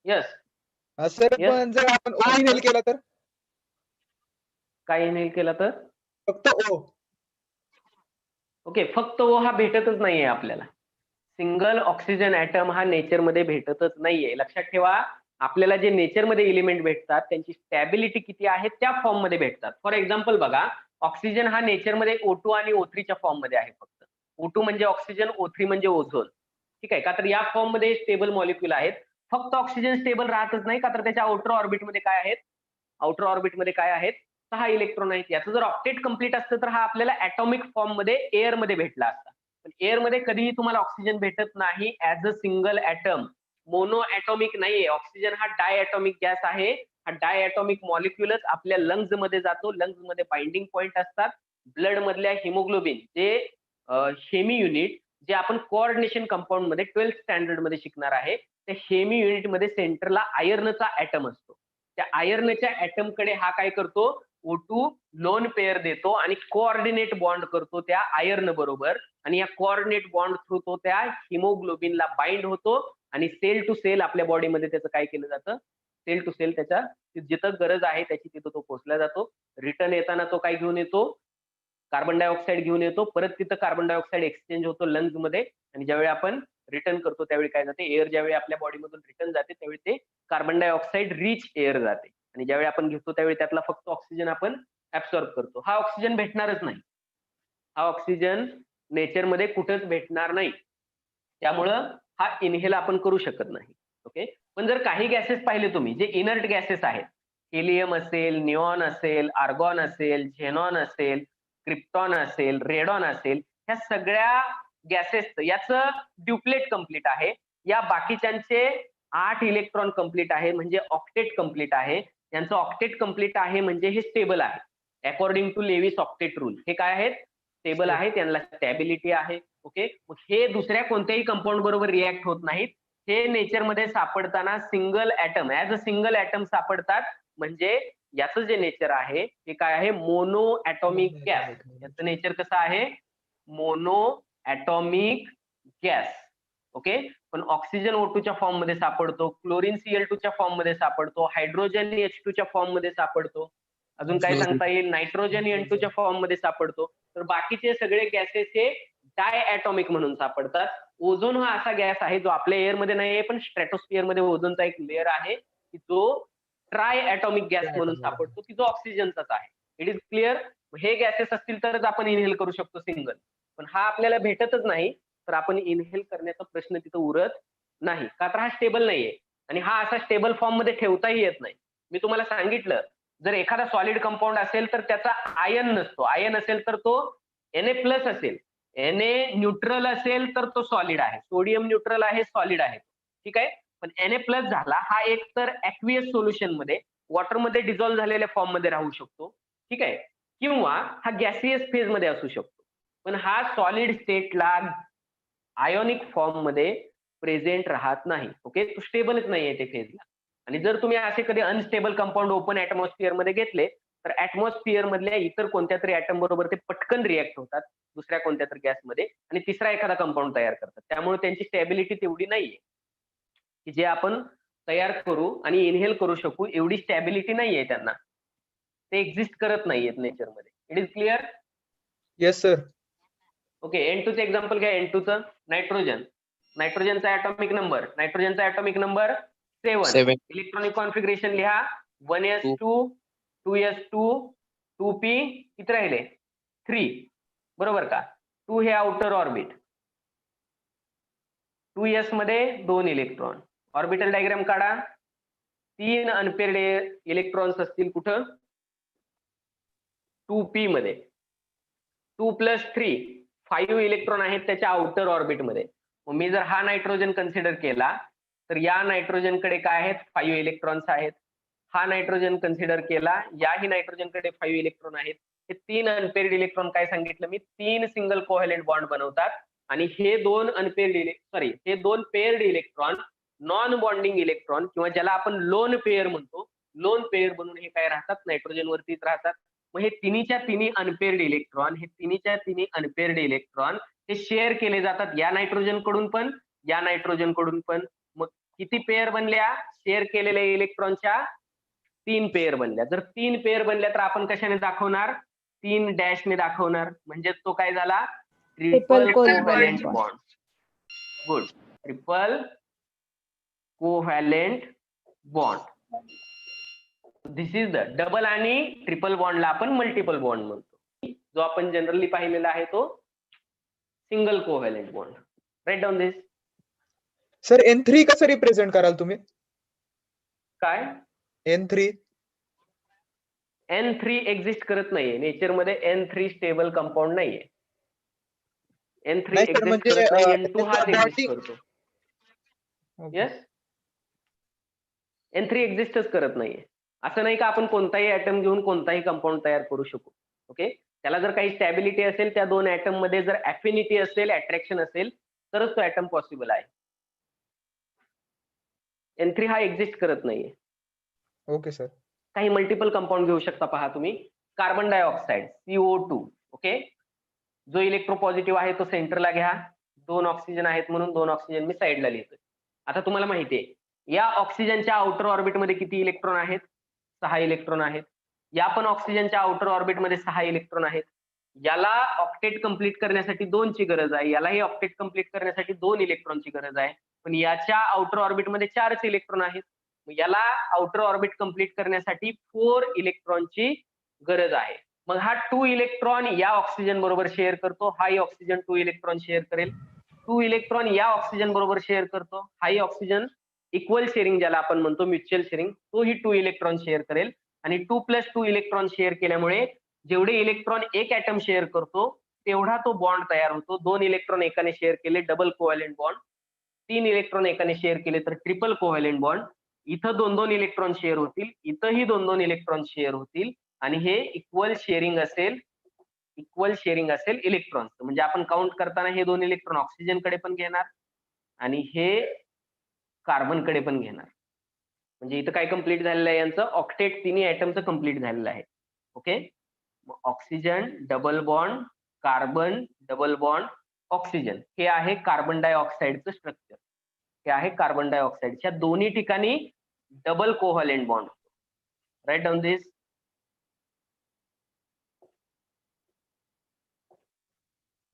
Yes sir, Yes. पण जर आपण O इनहेल केला तर? काय इनहेल केला तर? फक्त O. ओके, फक्त O हा भेटतच नाहीये आपल्याला. सिंगल ऑक्सिजन ऍटम हा नेचर मध्ये भेटतच नाहीये. लक्षात ठेवा, आपल्याला जे नेचर मध्ये एलिमेंट भेटतात त्यांची स्टॅबिलिटी किती आहे त्या फॉर्म मध्ये भेटतात. फॉर एक्झाम्पल बघा, ऑक्सिजन हा नेचर मध्ये O2 आणि O3 च्या फॉर्म मध्ये आहे फक्त. O2 म्हणजे ऑक्सिजन, O3 म्हणजे ओझोन. ठीक आहे का, तर या फॉर्म मध्ये स्टेबल मॉलिक्यूल आहेत. फक्त ऑक्सिजन स्टेबल राहतच नाही का, तर त्याच्या आउटर ऑर्बिटमध्ये काय आहेत, 6 इलेक्ट्रॉन आहेत. याचं जर ऑक्टेट कंप्लीट असतं तर हा आपल्याला ऍटॉमिक फॉर्म मध्ये एअर मध्ये भेटला असता. पण एअर मध्ये कधीही तुम्हाला ऑक्सिजन भेटत नाही as a single atom. Mono atomic नाहीये ऑक्सिजन, हा डायॲटॉमिक गॅस आहे. हा डायॲटॉमिक मॉलिक्युलच आपल्या लंग्स मध्ये जातो. लंग्स मध्ये बाइंडिंग पॉइंट असतात. ब्लड मधल्या हिमोग्लोबिन जे हेमी युनिट जे आपण कोऑर्डिनेशन कंपाऊंड मध्ये 12th स्टँडर्ड मध्ये शिकणार आहे, त्या हेमी युनिट मध्ये सेंटरला आयर्नचा ऍटम असतो. त्या आयर्नच्या ऍटम कडे हा काय करतो, O2 लोन पेअर देतो आणि कोऑर्डिनेट बॉन्ड करतो त्या आयर्न बरोबर. आणि या कोऑर्डिनेट बॉन्ड थ्रू तो त्या हिमोग्लोबिनला बाइंड होतो आणि सेल टू सेल आपल्या बॉडीमध्ये त्याचं काय केलं जातं, सेल टू सेल त्याच्या जिथं गरज आहे त्याची तिथं तो पोहोचला जातो. रिटर्न येताना तो काय घेऊन येतो, कार्बन डायऑक्साईड घेऊन येतो. परत तिथं कार्बन डायऑक्साईड एक्सचेंज होतो लंग्स मध्ये आणि ज्यावेळी आपण रिटर्न करतो त्यावेळी काय जाते, एअर ज्यावेळी आपल्या बॉडीमधून रिटर्न जाते त्यावेळी ते कार्बन डायऑक्साईड रिच एअर जाते. आणि ज्यावेळी आपण घेतो त्यावेळी त्यातला फक्त ऑक्सिजन आपण ऍब्सॉर्ब करतो. हा ऑक्सिजन भेटणारच नाही. हा ऑक्सिजन नेचरमध्ये कुठेच भेटणार नाही. त्यामुळं हा इनहेल आपण करू शकत नाही. ओके. पण जर काही गॅसेस पाहिले तुम्ही जे इनर्ट गॅसेस आहेत, हेलियम असेल, निऑन असेल, आर्गॉन असेल, झेनॉन असेल, क्रिप्टॉन असेल, रेडॉन असेल, ह्या सगळ्या गॅसेसचं याचं ड्युप्लेट कंप्लीट आहे. या बाकीच्यांचे 8 इलेक्ट्रॉन कंप्लीट आहे म्हणजे ऑक्टेट कंप्लीट आहे. यांचं ऑक्टेट कंप्लीट आहे म्हणजे हे स्टेबल आहे. According to Lewis octet rule हे काय आहेत? स्टेबल आहेत, त्यांना स्टॅबिलिटी आहे. ओके. हे दुसऱ्या कोणत्याही कंपाऊंड बरोबर रिॲक्ट होत नाहीत. हे नेचरमध्ये सापडताना single atom as a single atom सापडतात. म्हणजे याचं जे नेचर आहे ते काय आहे? Monoatomic gas. याचं नेचर कसं आहे? Monoatomic gas. ओके. पण ऑक्सिजन O2 च्या फॉर्म मध्ये सापडतो, क्लोरीन Cl2 च्या फॉर्म मध्ये सापडतो, हायड्रोजन H2 च्या फॉर्म मध्ये सापडतो, अजून काय सांगता येईल? नायट्रोजन N2 च्या फॉर्म मध्ये सापडतो. तर बाकीचे सगळे गॅसेस हे डाय ऍटॉमिक म्हणून सापडतात. ओझोन हा असा गॅस आहे जो आपल्या एअर मध्ये नाहीये, पण स्ट्रॅटोस्फिअर मध्ये ओझोनचा एक लेअर आहे की जो ट्राय ऍटॉमिक गॅस म्हणून सापडतो की जो ऑक्सिजनचाच आहे. It is clear. हे गॅसेस असतील तरच आपण इनहेल करू शकतो सिंगल. पण हा आपल्याला भेटतच नाही, तर आपण इनहेल करण्याचा प्रश्न तिथं उरत नाही. का तर हा स्टेबल नाहीये आणि हा असा स्टेबल फॉर्म मध्ये ठेवताही येत नाही. मी तुम्हाला सांगितलं, जर एखादा सॉलिड कंपाऊंड असेल तर त्याचा आयन नसतो. आयन असेल तर तो Na+ असेल, Na न्यूट्रल असेल तर तो सॉलिड आहे. सोडियम न्यूट्रल आहे, सॉलिड आहे. ठीक आहे. पण Na+ झाला हा एक तर ऍक्वियस सोल्युशन मध्ये वॉटरमध्ये डिझॉल्व्ह झालेल्या फॉर्म मध्ये राहू शकतो. ठीक आहे. किंवा हा गॅसियस फेज मध्ये असू शकतो. पण हा सॉलिड स्टेटला आयोनिक फॉर्म मध्ये प्रेझेंट राहत नाही. ओके. तो स्टेबलच नाहीये ते फेजला. आणि जर तुम्ही असे कधी अनस्टेबल कंपाऊंड ओपन ऍटमॉस्फिअर मध्ये घेतले तर ऍटमॉस्फिअर मधल्या इतर कोणत्या तरी ऍटम बरोबर ते पटकन रिॲक्ट होतात दुसऱ्या कोणत्या तरी गॅसमध्ये आणि तिसरा एखादा कंपाऊंड तयार करतात. त्यामुळे त्यांची स्टॅबिलिटी तेवढी नाहीये की जे आपण तयार करू आणि इनहेल करू शकू. एवढी स्टॅबिलिटी नाहीये त्यांना. ते एक्झिस्ट करत नाहीयेत नेचरमध्ये. It is clear. Yes sir. Okay. N2 चं एक्झाम्पल घ्या. N2 चं नायट्रोजन. नायट्रोजनचा ऍटॉमिक नंबर 7. इलेक्ट्रॉनिक कॉन्फिगरेशन लिहा 1s2 2s2 2p किती राहिले? 3. बरोबर का? 2 हे आउटर ऑर्बिट. 2s मध्ये 2 इलेक्ट्रॉन. ऑर्बिटल डायग्राम काढा. 3 अनपेअर्ड इलेक्ट्रॉन्स असतील कुठं? 2p मध्ये. 2 + 3 5 इलेक्ट्रॉन आहेत त्याच्या आउटर ऑर्बिट मध्ये. मग मी जर हा नायट्रोजन कन्सिडर केला तर या नायट्रोजनकडे काय आहेत? 5 इलेक्ट्रॉन्स आहेत. हा नायट्रोजन कन्सिडर केला, याही नायट्रोजनकडे 5 इलेक्ट्रॉन आहेत. हे 3 अनपेअर्ड इलेक्ट्रॉन काय सांगितलं मी? 3 सिंगल कोव्हॅलेंट बॉन्ड बनवतात आणि हे 2 हे 2 paired electron non bonding electron किंवा ज्याला आपण लोन पेअर म्हणतो, लोन पेअर बनून हे काय राहतात? नायट्रोजन वरतीच राहतात. मग हे तिन्हीच्या तिन्ही अनपेअर्ड इलेक्ट्रॉन हे शेअर केले जातात या नायट्रोजन कडून पण या नायट्रोजन कडून पण. मग किती पेअर बनल्या? शेअर केलेल्या इलेक्ट्रॉनच्या 3 पेअर बनल्या. जर 3 पेअर बनल्या तर आपण कशाने दाखवणार? 3 डॅशने दाखवणार. म्हणजे तो काय झाला? Triple covalent bond. Good. Triple covalent bond. This is the double आणि ट्रिपल बॉन्डला आपण मल्टिपल बॉन्ड म्हणतो. जो आपण जनरली पाहिलेला आहे तो single covalent bond. Right down this. Sir N3 कसं रिप्रेझेंट कराल तुम्ही? काय? N3 एक्झिस्ट करत नाहीये नेचरमध्ये. N3 स्टेबल कंपाऊंड नाहीये. N3 नाही सर, एक्झिस्ट म्हणजे, करत नाही. N2 हाच त्याचा एक्झिस्ट body- करतो. येस. N3 एक्झिस्टच करत नाहीये. असं नाही का आपण कोणताही ऍटम घेऊन कोणताही कंपाऊंड तयार करू शकू. ओके. त्याला जर काही स्टॅबिलिटी असेल, त्या 2 ऍटम मध्ये जर अफिनिटी असेल, अट्रॅक्शन असेल तरच तो ऍटम पॉसिबल आहे. N3 हा एक्झिस्ट करत नाहीये. Okay sir. काही मल्टिपल कंपाऊंड घेऊ शकता. पहा तुम्ही, कार्बन डायऑक्साइड CO2. ओके. जो इलेक्ट्रोपॉझिटिव्ह आहे तो सेंटरला घ्या. 2 ऑक्सिजन आहेत म्हणून 2 ऑक्सिजन मी साईडला लिहितोय. आता तुम्हाला माहिती आहे या ऑक्सिजनच्या आउटर ऑर्बिटमध्ये किती इलेक्ट्रॉन आहेत? 6 इलेक्ट्रॉन आहेत. या पण ऑक्सिजनच्या आउटर ऑर्बिटमध्ये 6 इलेक्ट्रॉन आहेत. याला ऑक्टेट कंप्लीट करण्यासाठी 2 ची गरज आहे. यालाही ऑक्टेट कंप्लीट करण्यासाठी 2 इलेक्ट्रॉनची गरज आहे. पण याच्या आउटर ऑर्बिटमध्ये 4च इलेक्ट्रॉन आहेत. याला आउटर ऑर्बिट कंप्लीट करण्यासाठी 4 इलेक्ट्रॉनची गरज आहे. मग हा 2 इलेक्ट्रॉन या ऑक्सिजन बरोबर शेअर करतो, हाही ऑक्सिजन 2 इलेक्ट्रॉन शेअर करेल. 2 इलेक्ट्रॉन या ऑक्सिजन बरोबर शेअर करतो, हाही ऑक्सिजन इक्वल शेअरिंग ज्याला आपण म्हणतो म्युच्युअल शेअरिंग, तोही 2 इलेक्ट्रॉन शेअर करेल. आणि 2+2 इलेक्ट्रॉन शेअर केल्यामुळे जेवढे इलेक्ट्रॉन एक ॲटम शेअर करतो तेवढा तो बॉन्ड तयार होतो. 2 इलेक्ट्रॉन एकाने शेअर केले डबल कोव्हॅलेंट बॉन्ड, 3 इलेक्ट्रॉन एकाने शेअर केले तर ट्रिपल कोव्हॅलेंट बॉन्ड. इथं 2-2 इलेक्ट्रॉन शेअर होतील, इथंही 2-2 इलेक्ट्रॉन शेअर होतील आणि हे इक्वल शेअरिंग असेल इलेक्ट्रॉन्स. म्हणजे आपण काउंट करताना हे 2 इलेक्ट्रॉन ऑक्सिजन कडे पण घेणार आणि हे कार्बन कडे पण घेणार. म्हणजे इथं काय कंप्लीट झालेलं आहे यांचं ऑक्टेट तिन्ही ॲटमचं कंप्लीट झालेलं आहे. Okay, oxygen double bond, carbon double bond, oxygen, हे आहे कार्बन डायऑक्साईडचं स्ट्रक्चर. हे आहे कार्बन डायऑक्साईडच्या दोन्ही ठिकाणी double covalent bond. Right down this.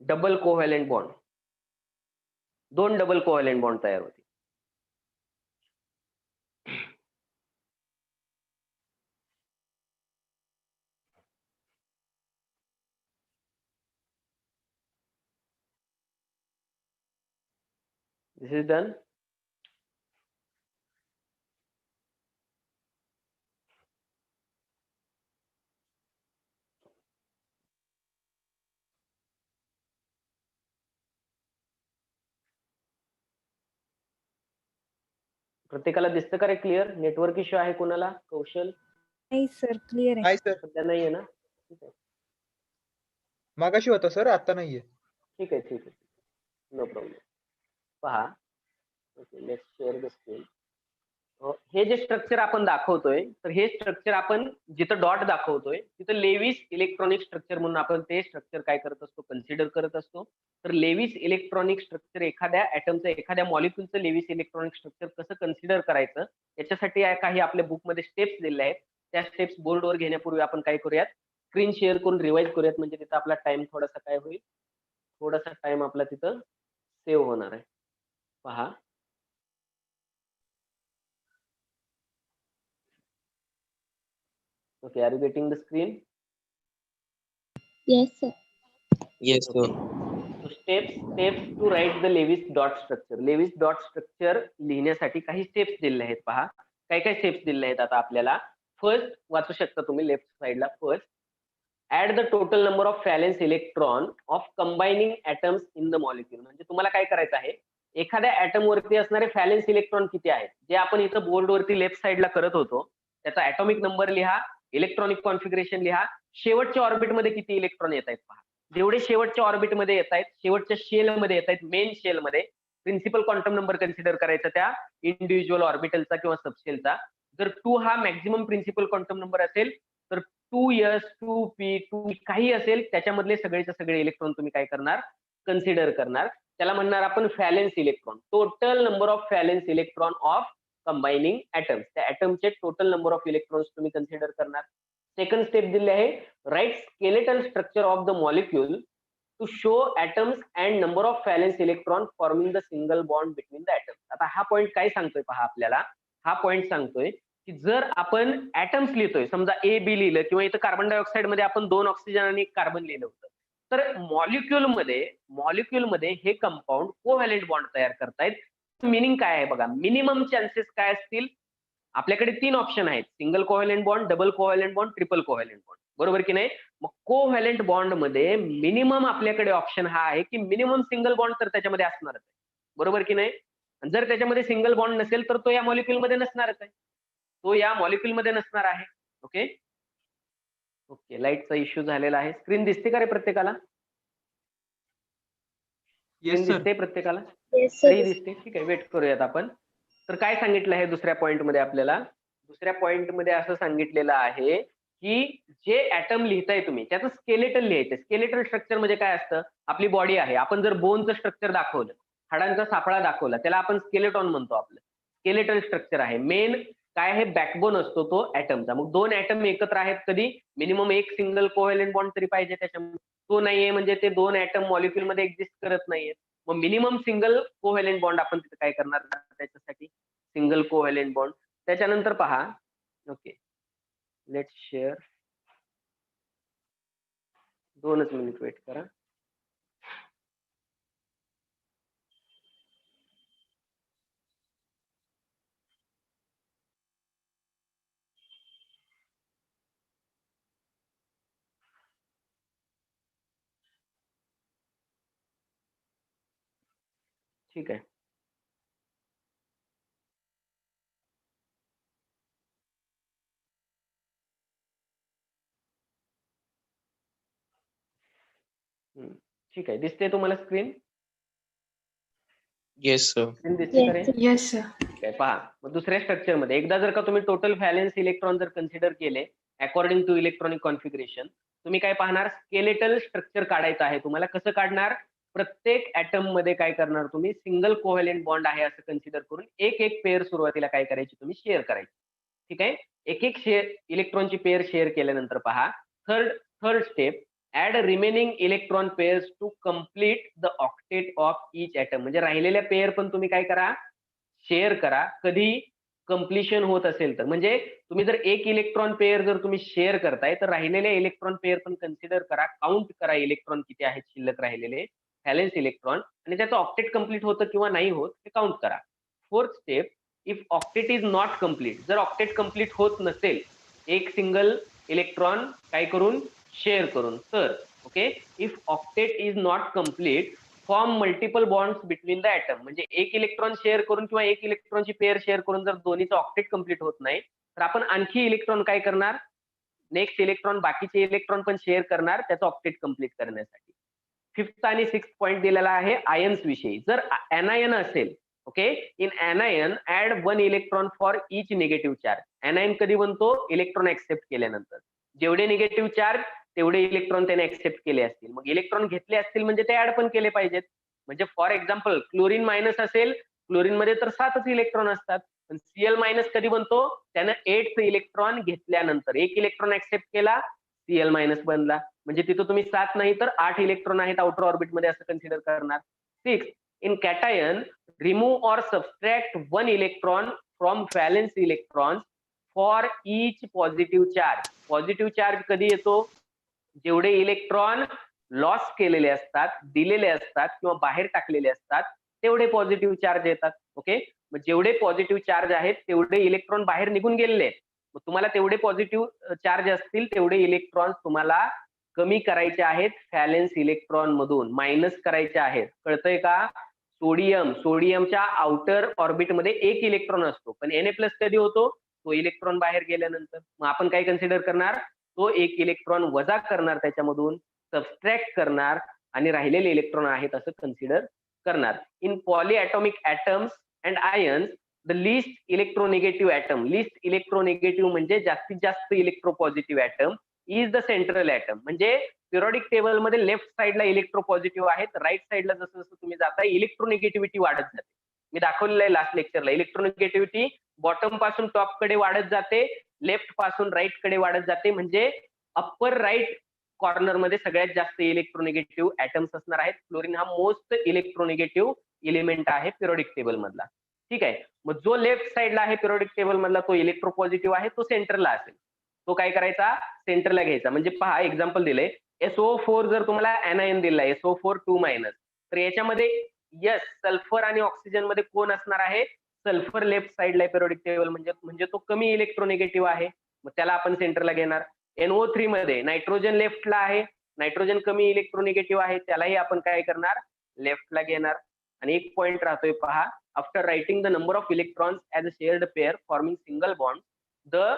Double covalent bond, 2 double covalent bond तयार होते. This is done. प्रत्येकाला दिसतं का रे क्लिअर? नेटवर्क इश्यू आहे कोणाला? कौशल? नाही सर, क्लिअर आहे. नाही सर, सध्या नाहीये ना? ठीक आहे, मागाशी होता सर, आता नाहीये. ठीक आहे, ठीक आहे, नो प्रॉब्लेम. पहा, okay, let's share the screen. हे जे स्ट्रक्चर आपण दाखवतोय, तर हे स्ट्रक्चर आपण जिथं डॉट दाखवतोय तिथं लेविस इलेक्ट्रॉनिक स्ट्रक्चर म्हणून आपण ते स्ट्रक्चर काय करत असतो, कन्सिडर करत असतो. तर लेविस इलेक्ट्रॉनिक स्ट्रक्चर एखाद्या ॲटमचं, एखाद्या मॉलिक्युलचं लेविस इलेक्ट्रॉनिक स्ट्रक्चर कसं कन्सिडर करायचं याच्यासाठी काही आपल्या बुकमध्ये स्टेप्स दिलेल्या आहेत. त्या स्टेप्स बोर्डवर घेण्यापूर्वी आपण काय करूयात, स्क्रीन शेअर करून रिवाइज करूयात. म्हणजे तिथं आपला टाइम थोडासा काय होईल, थोडासा टाइम आपला तिथं सेव्ह होणार आहे. पहा, okay, are you getting the screen? Yes, sir. Yes, sir. So steps to write the Lewis dot structure. Lewis dot structure लिहिण्यासाठी काही स्टेप्स दिलेले आहेत. पहा, काय काय स्टेप्स दिलेले आहेत आता आपल्याला. फर्स्ट वाचू शकता तुम्ही लेफ्ट साइडला. First, add the total number of valence electron of combining atoms in the molecule. म्हणजे तुम्हाला काय करायचं आहे, एखाद्या ॲटम वरती असणारे व्हॅलेन्स इलेक्ट्रॉन किती आहेत, जे आपण इथं बोर्ड वरती लेफ्ट साइडला करत होतो, त्याचा ॲटॉमिक नंबर लिहा, इलेक्ट्रॉनिक कॉन्फिगरेशन लिहा, शेवटच्या ऑर्बिटमध्ये किती इलेक्ट्रॉन येत आहेत पहा. जेवढे शेवटच्या ऑर्बिटमध्ये येत आहेत, शेवटच्या शेलमध्ये येत आहेत, मेन शेलमध्ये प्रिन्सिपल क्वांटम नंबर कन्सिडर करायचा त्या इंडिव्हिज्युअल ऑर्बिटलचा किंवा सबशेलचा. जर 2 हा मॅक्झिमम प्रिन्सिपल क्वांटम नंबर असेल तर 2s, 2p, 2 काही असेल त्याच्यामधले सगळेचे सगळे इलेक्ट्रॉन तुम्ही काय करणार, कन्सिडर करणार. त्याला म्हणणार आपण valence electron. Total number of valence electron of combining atoms. त्या ॲटमचे टोटल नंबर ऑफ इलेक्ट्रॉन्स तुम्ही कन्सिडर करणार. सेकंड स्टेप दिले आहे, right skeletal structure of the molecule to show atoms and number of valence electron forming the single bond between the atoms. आता हा point काय सांगतोय पहा आपल्याला. हा पॉईंट सांगतोय की जर आपण ॲटम्स लिहितोय, समजा ए बी लिहिलं किंवा इथं कार्बन डायऑक्साईड मध्ये आपण 2 ऑक्सिजन आणि 1 कार्बन लिहिलं होतं, तर मॉलिक्युलमध्ये हे कंपाऊंड कोव्हॅलेंट बॉन्ड तयार करतायत. मिनिंग काय आहे बघा, मिनिमम चान्सेस काय असतील, आपल्याकडे 3 ऑप्शन आहेत, single covalent bond, double covalent bond, triple covalent bond, बरोबर की नाही. मग कोव्हॅलेंट बॉन्ड मध्ये मिनिमम आपल्याकडे ऑप्शन हा आहे की मिनिमम सिंगल बॉन्ड तर त्याच्यामध्ये असणारच आहे, बरोबर की नाही. जर त्याच्यामध्ये सिंगल बॉन्ड नसेल तर तो या मॉलिक्युलमध्ये नसणारच आहे, तो या मॉलिक्युलमध्ये नसणार आहे. ओके ओके, लाईटचा इश्यू झालेला आहे. स्क्रीन दिसते का रे प्रत्येकाला? दिसते प्रत्येकाला? Yes, sir. दिसते, ठीक आहे. वेट करूयात आपण. तर काय सांगितलं आहे दुसऱ्या पॉइंट मध्ये आपल्याला, दुसऱ्या पॉइंट मध्ये असं सांगितलेलं आहे की जे ॲटम लिहिताय तुम्ही त्याचं स्केलेटल लिहायचं. स्केलेटल स्ट्रक्चर म्हणजे काय असतं, आपली बॉडी आहे, आपण जर बोनचं स्ट्रक्चर दाखवलं, हाडांचा सापळा दाखवला, त्याला आपण स्केलेटॉन म्हणतो. आपलं स्केलेटल स्ट्रक्चर आहे. मेन काय आहे, बॅकबोन असतो तो ॲटमचा. मग 2 ॲटम एकत्र आहेत, कधी मिनिमम एक सिंगल कोव्हॅलेंट बॉन्ड तरी पाहिजे त्याच्यामध्ये. तो नाहीये म्हणजे ते 2 ॲटम मॉलिक्युल मध्ये एक्झिस्ट करत नाहीये. मग मिनिमम सिंगल कोव्हॅलेंट बॉन्ड आपण तिथे काय करणार, त्याच्यासाठी सिंगल कोव्हॅलेंट बॉन्ड. त्याच्यानंतर पहा, ओके, लेट्स शेअर. 2च मिनिट वेट करा. ठीक आहे. ठीक आहे. दिसते तुम्हाला स्क्रीन? Yes, sir. स्क्रीन दिसते का रे? Yes, sir. ठीक आहे. पहा, मग दुसऱ्या स्ट्रक्चर मध्ये एकदा जर का तुम्ही टोटल व्हॅलेन्स इलेक्ट्रॉन जर कन्सिडर केले अकॉर्डिंग टू इलेक्ट्रॉनिक कॉन्फिगरेशन, तुम्ही काय पाहणार? स्केलेटल स्ट्रक्चर काढायचं आहे तुम्हाला. कसं काढणार? प्रत्येक ऍटम मध्ये काय करणार तुम्ही? सिंगल कोव्हॅलेंट बॉन्ड आहे असं कन्सिडर करून एक एक पेअर सुरुवातीला काय करायची तुम्ही? शेअर करायची. ठीक आहे. एक एक शेअर इलेक्ट्रॉनची पेअर शेअर केल्यानंतर पहा, third step, add remaining electron pairs to complete the octet of each atom. म्हणजे राहिलेल्या पेअर पण तुम्ही काय करा? शेअर करा. कधी कम्प्लिशन होत असेल तर, म्हणजे तुम्ही जर एक इलेक्ट्रॉन पेअर जर तुम्ही शेअर करताय तर राहिलेले इलेक्ट्रॉन पेअर पण कन्सिडर करा, काउंट करा इलेक्ट्रॉन किती आहेत शिल्लक राहिलेले व्हॅलेन्स इलेक्ट्रॉन, आणि त्याचं ऑक्टेट कम्प्लीट होतं किंवा नाही होत ते काउंट करा. Fourth step, if octet is not complete, जर ऑक्टेट कम्प्लीट होत नसेल एक सिंगल इलेक्ट्रॉन काय करून? शेअर करून, तर okay, if octet is not complete, form multiple bonds between the atom. म्हणजे एक इलेक्ट्रॉन शेअर करून किंवा एक इलेक्ट्रॉनची पेअर शेअर करून जर दोन्हीचं ऑक्टेट कम्प्लीट होत नाही तर आपण आणखी इलेक्ट्रॉन काय करणार? नेक्स्ट इलेक्ट्रॉन बाकीचे इलेक्ट्रॉन पण शेअर करणार त्याचं ऑक्टेट कम्प्लीट करण्यासाठी. 5th आणि 6th पॉईंट दिलेला आहे आयन्स विषयी. जर एनायन असेल, okay, in anion add 1 electron for each negative charge. Anion कधी बनतो? इलेक्ट्रॉन ऍक्सेप्ट केल्यानंतर. जेवढे निगेटिव्ह चार्ज तेवढे इलेक्ट्रॉन त्याने ऍक्सेप्ट केले असतील. मग इलेक्ट्रॉन घेतले असतील म्हणजे ते ऍड पण केले पाहिजेत. म्हणजे फॉर एक्झाम्पल क्लोरीन मायनस असेल, क्लोरीन मध्ये तर 7च इलेक्ट्रॉन असतात, पण Cl मायनस कधी बनतो? त्यानं 8th इलेक्ट्रॉन घेतल्यानंतर. एक इलेक्ट्रॉन ऍक्सेप्ट केला, Cl मायनस बनला. म्हणजे तिथं तुम्ही 7 नाही तर 8 इलेक्ट्रॉन आहेत आउटर ऑर्बिट मध्ये असं कन्सिडर करणार. 6, in cation remove or subtract 1 electron from valence electron for each positive charge. Positive charge कधी येतो? जेवढे इलेक्ट्रॉन लॉस केलेले असतात, दिलेले असतात किंवा बाहेर टाकलेले असतात तेवढे पॉझिटिव्ह चार्ज येतात. ओके, मग जेवढे पॉझिटिव्ह चार्ज आहेत तेवढे इलेक्ट्रॉन बाहेर निघून गेलेले आहेत. मग तुम्हाला तेवढे पॉझिटिव्ह चार्ज असतील तेवढे इलेक्ट्रॉन तुम्हाला कमी करायचे आहेत व्हॅलेन्स इलेक्ट्रॉन मधून, मायनस करायचे आहेत. कळतंय का? सोडियमच्या आउटर ऑर्बिट मध्ये एक इलेक्ट्रॉन असतो, पण Na+ कधी होतो? तो इलेक्ट्रॉन बाहेर गेल्यानंतर. मग आपण काय कन्सिडर करणार? तो एक इलेक्ट्रॉन वजा करणार, त्याच्यामधून सबस्ट्रॅक्ट करणार आणि राहिलेले इलेक्ट्रॉन आहेत असं कन्सिडर करणार. In polyatomic atoms and ions the least electronegative atom. Least electronegative म्हणजे जास्तीत जास्त electropositive atom is the central atom. म्हणजे पिरियडिक टेबल मध्ये लेफ्ट साइडला इलेक्ट्रोपॉझिटिव्ह आहेत, राईट साइडला जसं जसं तुम्ही जाता इलेक्ट्रोनिगेटिव्हिटी वाढत जाते. मी दाखवलेलं आहे लास्ट लेक्चरला. इलेक्ट्रोनिगेटिव्हिटी बॉटम पासून टॉप कडे वाढत जाते, लेफ्ट पासून राईट कडे वाढत जाते. म्हणजे अप्पर राईट कॉर्नर मध्ये सगळ्यात जास्त इलेक्ट्रोनिगेटिव्ह ऍटम्स असणार आहेत. फ्लोरीन हा मोस्ट इलेक्ट्रोनिगेटिव्ह एलिमेंट आहे पिरियडिक टेबल मधला. ठीक आहे. मग जो लेफ्ट साइडला आहे पिरियडिक टेबल मधला तो इलेक्ट्रोपॉझिटिव्ह आहे, तो सेंटरला असेल. तो काय करायचा? सेंटरला घ्यायचा. म्हणजे पहा एक्झाम्पल दिले, SO4 जर तुम्हाला एनायन दिला SO4 2- तर याच्यामध्ये यस सल्फर आणि ऑक्सिजन मध्ये कोण असणार आहे? सल्फर लेफ्ट साइडला पिरियडिक टेबल म्हणजे तो कमी इलेक्ट्रोनिगेटिव्ह आहे, मग त्याला आपण सेंटरला घेणार. NO3 मध्ये नायट्रोजन लेफ्टला आहे, नायट्रोजन कमी इलेक्ट्रोनिगेटिव्ह आहे, त्यालाही आपण काय करणार? लेफ्टला घेणार. आणि एक पॉइंट राहतोय पहा, after writing the number of electrons as a shared pair forming single bond, the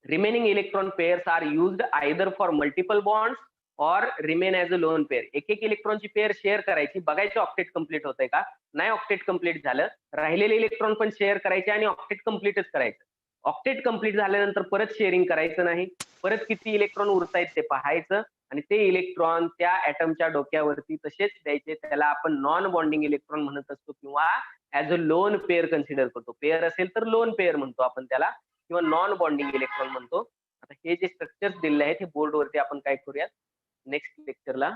remaining electron pairs are used either for multiple bonds or remain as a lone pair. एक एक इलेक्ट्रॉनची पेअर शेअर करायची, बघायचं octet complete होतंय का. नाही octet complete झालं, राहिलेले इलेक्ट्रॉन पण शेअर करायचे आणि ऑक्टेट कम्प्लीटच करायचं. ऑक्टेट कम्प्लीट झाल्यानंतर परत शेअरिंग करायचं नाही, परत किती इलेक्ट्रॉन उरतायत ते पाहायचं आणि ते इलेक्ट्रॉन त्या ऍटमच्या डोक्यावरती तसेच द्यायचे. त्याला आपण नॉन बॉन्डिंग इलेक्ट्रॉन म्हणत असतो किंवा as a lone pair consider करतो. पेअर असेल तर लोन पेअर म्हणतो आपण त्याला, किंवा नॉन बॉन्डिंग इलेक्ट्रॉन म्हणतो. आता हे जे स्ट्रक्चर्स दिलेले आहेत हे बोर्डवरती आपण काय करूयात, नेक्स्ट लेक्चरला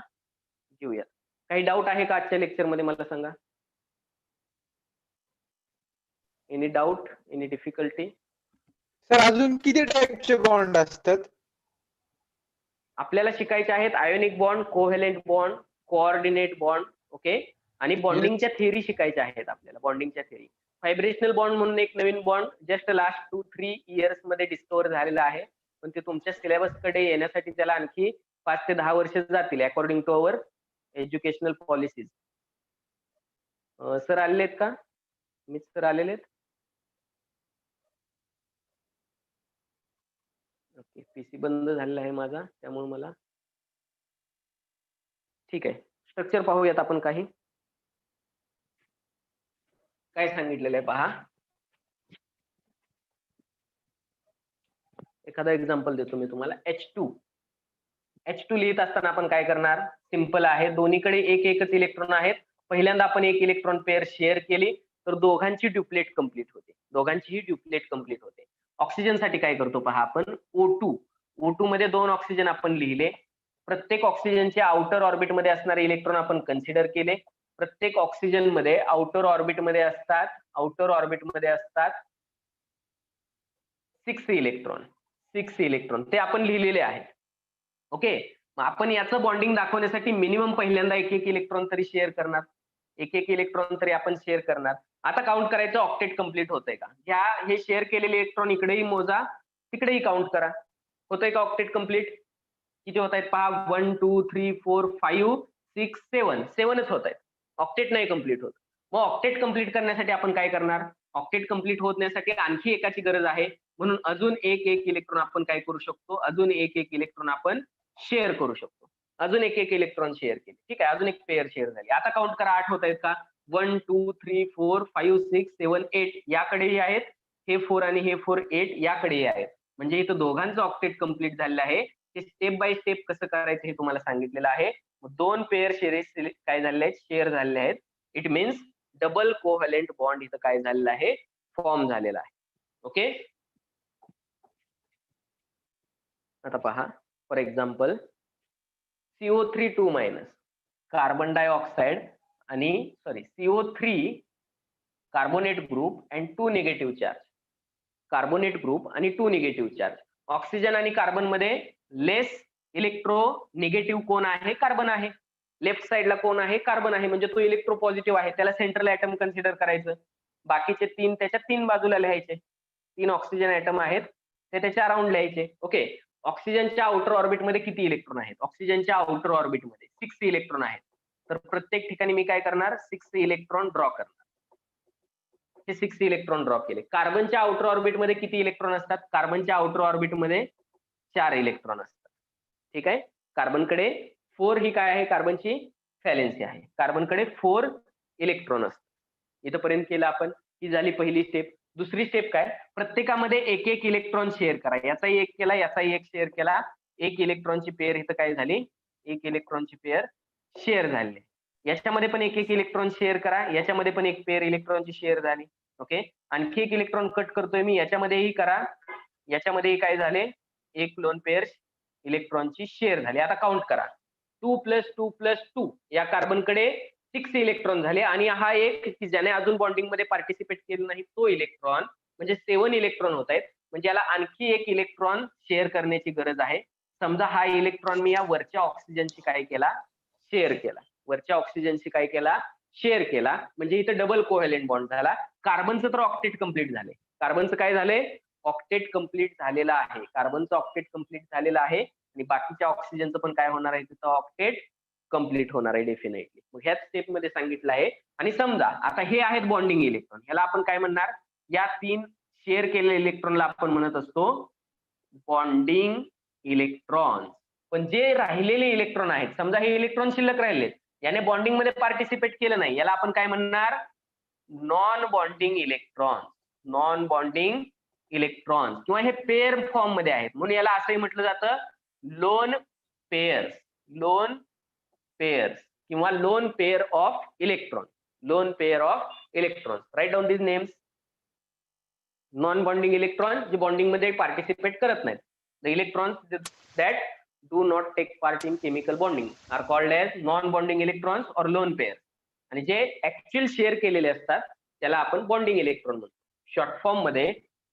घेऊयात. काही डाऊट आहे का आजच्या लेक्चरमध्ये मला सांगा. Any doubt, any difficulty? Sir अजून किती टाईपचे बॉन्ड असतात? आपल्याला शिकायचे आहेत ionic bond, covalent bond, coordinate bond, okay, आणि बॉन्डिंगच्या थिअरी शिकायच्या आहेत आपल्याला. बॉन्डिंगच्या थिअरी, व्हायब्रेशनल बॉन्ड म्हणून एक नवीन बॉन्ड जस्ट लास्ट 2-3 इयर्स मध्ये डिस्कवर झालेला आहे, पण ते तुमच्या सिलेबस कडे येण्यासाठी त्याला आणखी 5 ते 10 वर्ष जातील according to our educational policies. Sir आलेले आहेत का? मिस सर आलेले आहेत? ओके, पीसी बंद झालेला आहे माझा, त्यामुळे मला ठीक आहे. स्ट्रक्चर पाहूयात आपण. काही काय सांगितलेलं आहे पहा. एखादा एक्झाम्पल देतो मी तुम्हाला. H2 लिहित असताना आपण काय करणार? सिंपल आहे, दोन्हीकडे एक एकच इलेक्ट्रॉन आहेत. पहिल्यांदा आपण एक इलेक्ट्रॉन पेअर शेअर केली तर दोघांची ड्युप्लेट कंप्लीट होते, दोघांचीही ड्युप्लेट कंप्लीट होते. ऑक्सिजन साठी काय करतो पहा आपण. O2 मध्ये 2 ऑक्सिजन आपण लिहिले. प्रत्येक ऑक्सिजनच्या आउटर ऑर्बिट मध्ये असणारे इलेक्ट्रॉन आपण कन्सिडर केले. प्रत्येक ऑक्सिजन मध्ये आउटर ऑर्बिट मध्ये असतात 6 इलेक्ट्रॉन, ते आपण लिहिलेले आहेत. ओके, मग आपण याचं बॉन्डिंग दाखवण्यासाठी मिनिमम पहिल्यांदा एक इलेक्ट्रॉन तरी शेअर करणार, एक इलेक्ट्रॉन तरी आपण शेअर करणार. आता काउंट करायचं ऑक्टेट कंप्लीट होतंय का. हे शेअर केलेले इलेक्ट्रॉन इकडेही मोजा, तिकडेही काउंट करा. होतंय का ऑक्टेट कंप्लीट? किती होत आहेत पहा. 1 2 3 4 5 6 7च होत आहेत. ऑक्टेट नाही कंप्लीट होत. मग ऑक्टेट कंप्लीट करण्यासाठी आपण काय करणार? ऑक्टेट कंप्लीट होण्यासाठी आणखी एकाची गरज आहे, म्हणून अजून एक इलेक्ट्रॉन आपण काय करू शकतो? अजून एक इलेक्ट्रॉन आपण शेअर करू शकतो. अजून एक इलेक्ट्रॉन शेअर केले, ठीक आहे, अजून एक पेअर शेअर झाली. आता काउंट करा, 8 होत आहेत का? 1 2 3 4 5 6 7 8 याकडेही आहेत, हे 4 आणि हे 4 8 याकडेही आहेत. म्हणजे इथं दोघांचं ऑक्टेट कंप्लीट झालेलं आहे. ते स्टेप बाय स्टेप कसं करायचं हे तुम्हाला सांगितलेलं आहे. 2 पेअर शेअर्स काय झालेले आहेत? शेअर झालेले आहेत. It means double covalent bond इथं काय झालेला आहे? फॉर्म झालेला आहे. ओके, आता पहा. For example CO3 carbon dioxide आणि CO3 carbonate group and 2 negative charge, carbonate group आणि 2 निगेटिव्ह चार्ज. ऑक्सिजन आणि कार्बन मध्ये लेस इलेक्ट्रो निगेटिव्ह कोण आहे? कार्बन आहे. लेफ्ट साइडला कोण आहे? कार्बन आहे, म्हणजे तो इलेक्ट्रो पॉझिटिव्ह आहे, त्याला सेंट्रल ऍटम कन्सिडर करायचं. बाकीचे 3 त्याच्या 3 बाजूला लिहायचे. 3 ऑक्सिजन ऍटम आहेत ते त्याच्या अराउंड लिहायचे. ओके, ऑक्सिजनच्या आउटर ऑर्बिट मध्ये किती इलेक्ट्रॉन आहेत? ऑक्सिजनच्या आउटर ऑर्बिट मध्ये 6 इलेक्ट्रॉन आहेत. तर प्रत्येक ठिकाणी मी काय करणार? 6 इलेक्ट्रॉन ड्रॉ करणार. हे 6 इलेक्ट्रॉन ड्रॉ केले. कार्बनच्या आउटर ऑर्बिट मध्ये किती इलेक्ट्रॉन असतात? कार्बनच्या आउटर ऑर्बिट मध्ये 4 इलेक्ट्रॉन असतात. ठीक आहे, कार्बनकडे 4 ही काय आहे? कार्बनची व्हॅलेन्सी आहे. कार्बनकडे 4 इलेक्ट्रॉन असतात. इथपर्यंत केलं आपण. ही झाली पहिली स्टेप. दुसरी स्टेप काय? प्रत्येकामध्ये एक इलेक्ट्रॉन शेअर करा. याचाही एक केला, याचाही एक शेअर केला. एक इलेक्ट्रॉनची पेअर इथं काय झाली? एक इलेक्ट्रॉनची पेअर शेअर झाली. याच्यामध्ये पण एक इलेक्ट्रॉन शेअर करा, याच्यामध्ये पण एक पेअर इलेक्ट्रॉनची शेअर झाली. ओके, आणखी एक इलेक्ट्रॉन कट करतोय मी, याच्यामध्येही करा, याच्यामध्येही काय झाले? एक लोन पेअर इलेक्ट्रॉनची शेअर झाली. आता काउंट करा. 2 + 2 + 2 या कार्बनकडे 6 इलेक्ट्रॉन झाले आणि हा एक की ज्याने अजून बॉन्डिंग मध्ये पार्टिसिपेट केलं नाही तो इलेक्ट्रॉन, म्हणजे 7 इलेक्ट्रॉन होत आहेत. म्हणजे याला आणखी एक इलेक्ट्रॉन शेअर करण्याची गरज आहे. समजा हा इलेक्ट्रॉन मी या वरच्या ऑक्सिजनशी काय केला? शेअर केला. वरच्या ऑक्सिजनशी काय केला? शेअर केला. म्हणजे इथं डबल कोव्हॅलेंट बॉन्ड झाला. कार्बनचं तर ऑक्टेट कंप्लीट झाले. कार्बनचं काय झालंय? ऑक्टेट कंप्लीट झालेलं आहे. कार्बनचं ऑक्टेट कंप्लीट झालेलं आहे आणि बाकीच्या ऑक्सिजनचं पण काय होणार आहे? तिथं ऑक्टेट कंप्लीट होणार आहे डेफिनेटली. मग ह्याच स्टेप मध्ये सांगितलं आहे. आणि समजा आता हे आहेत बॉन्डिंग इलेक्ट्रॉन, ह्याला आपण काय म्हणणार? या 3 शेअर केलेल्या इलेक्ट्रॉनला आपण म्हणत असतो बॉन्डिंग इलेक्ट्रॉन. पण जे राहिलेले इलेक्ट्रॉन आहेत, समजा हे इलेक्ट्रॉन शिल्लक राहिलेत, याने बॉन्डिंग मध्ये पार्टिसिपेट केलं नाही, याला आपण काय म्हणणार? Non bonding electron. Non bonding electron किंवा हे पेअर फॉर्म मध्ये आहेत, म्हणून याला असंही म्हटलं जातं लोन पेअर्स. लोन पेअर्स किंवा lone pair of electron. Lone pair of electron. Right down these names. Non bonding electron जे बॉन्डिंग मध्ये पार्टिसिपेट करत नाहीत. The electrons that do not take part in chemical bonding are called as non bonding electrons और lone pair. आणि जे actual share केलेले असतात त्याला आपण बॉन्डिंग इलेक्ट्रॉन म्हणतो. शॉर्ट फॉर्म मध्ये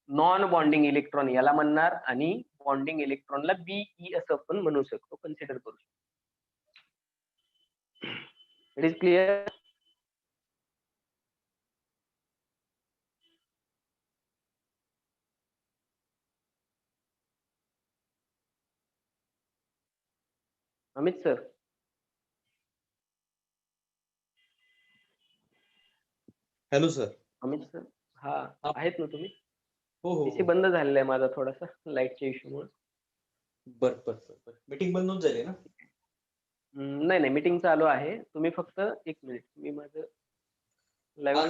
नॉन बॉन्डिंग इलेक्ट्रॉन याला म्हणणार आणि बॉन्डिंग इलेक्ट्रॉनला बीई असं आपण म्हणू शकतो, कन्सिडर करू शकतो. It is clear. Amit sir. Hello sir. Amit sir. हा आहेत ना तुम्ही? हो हो पीसी बंद झालेला आहे माझा थोडासा लाईटच्या इश्यूमुळे. बर बर बर मीटिंग बंद होऊन झाली ना? नाही नाही, मीटिंग चालू आहे. तुम्ही फक्त एक मिनिट, मी माझं लाईव्ह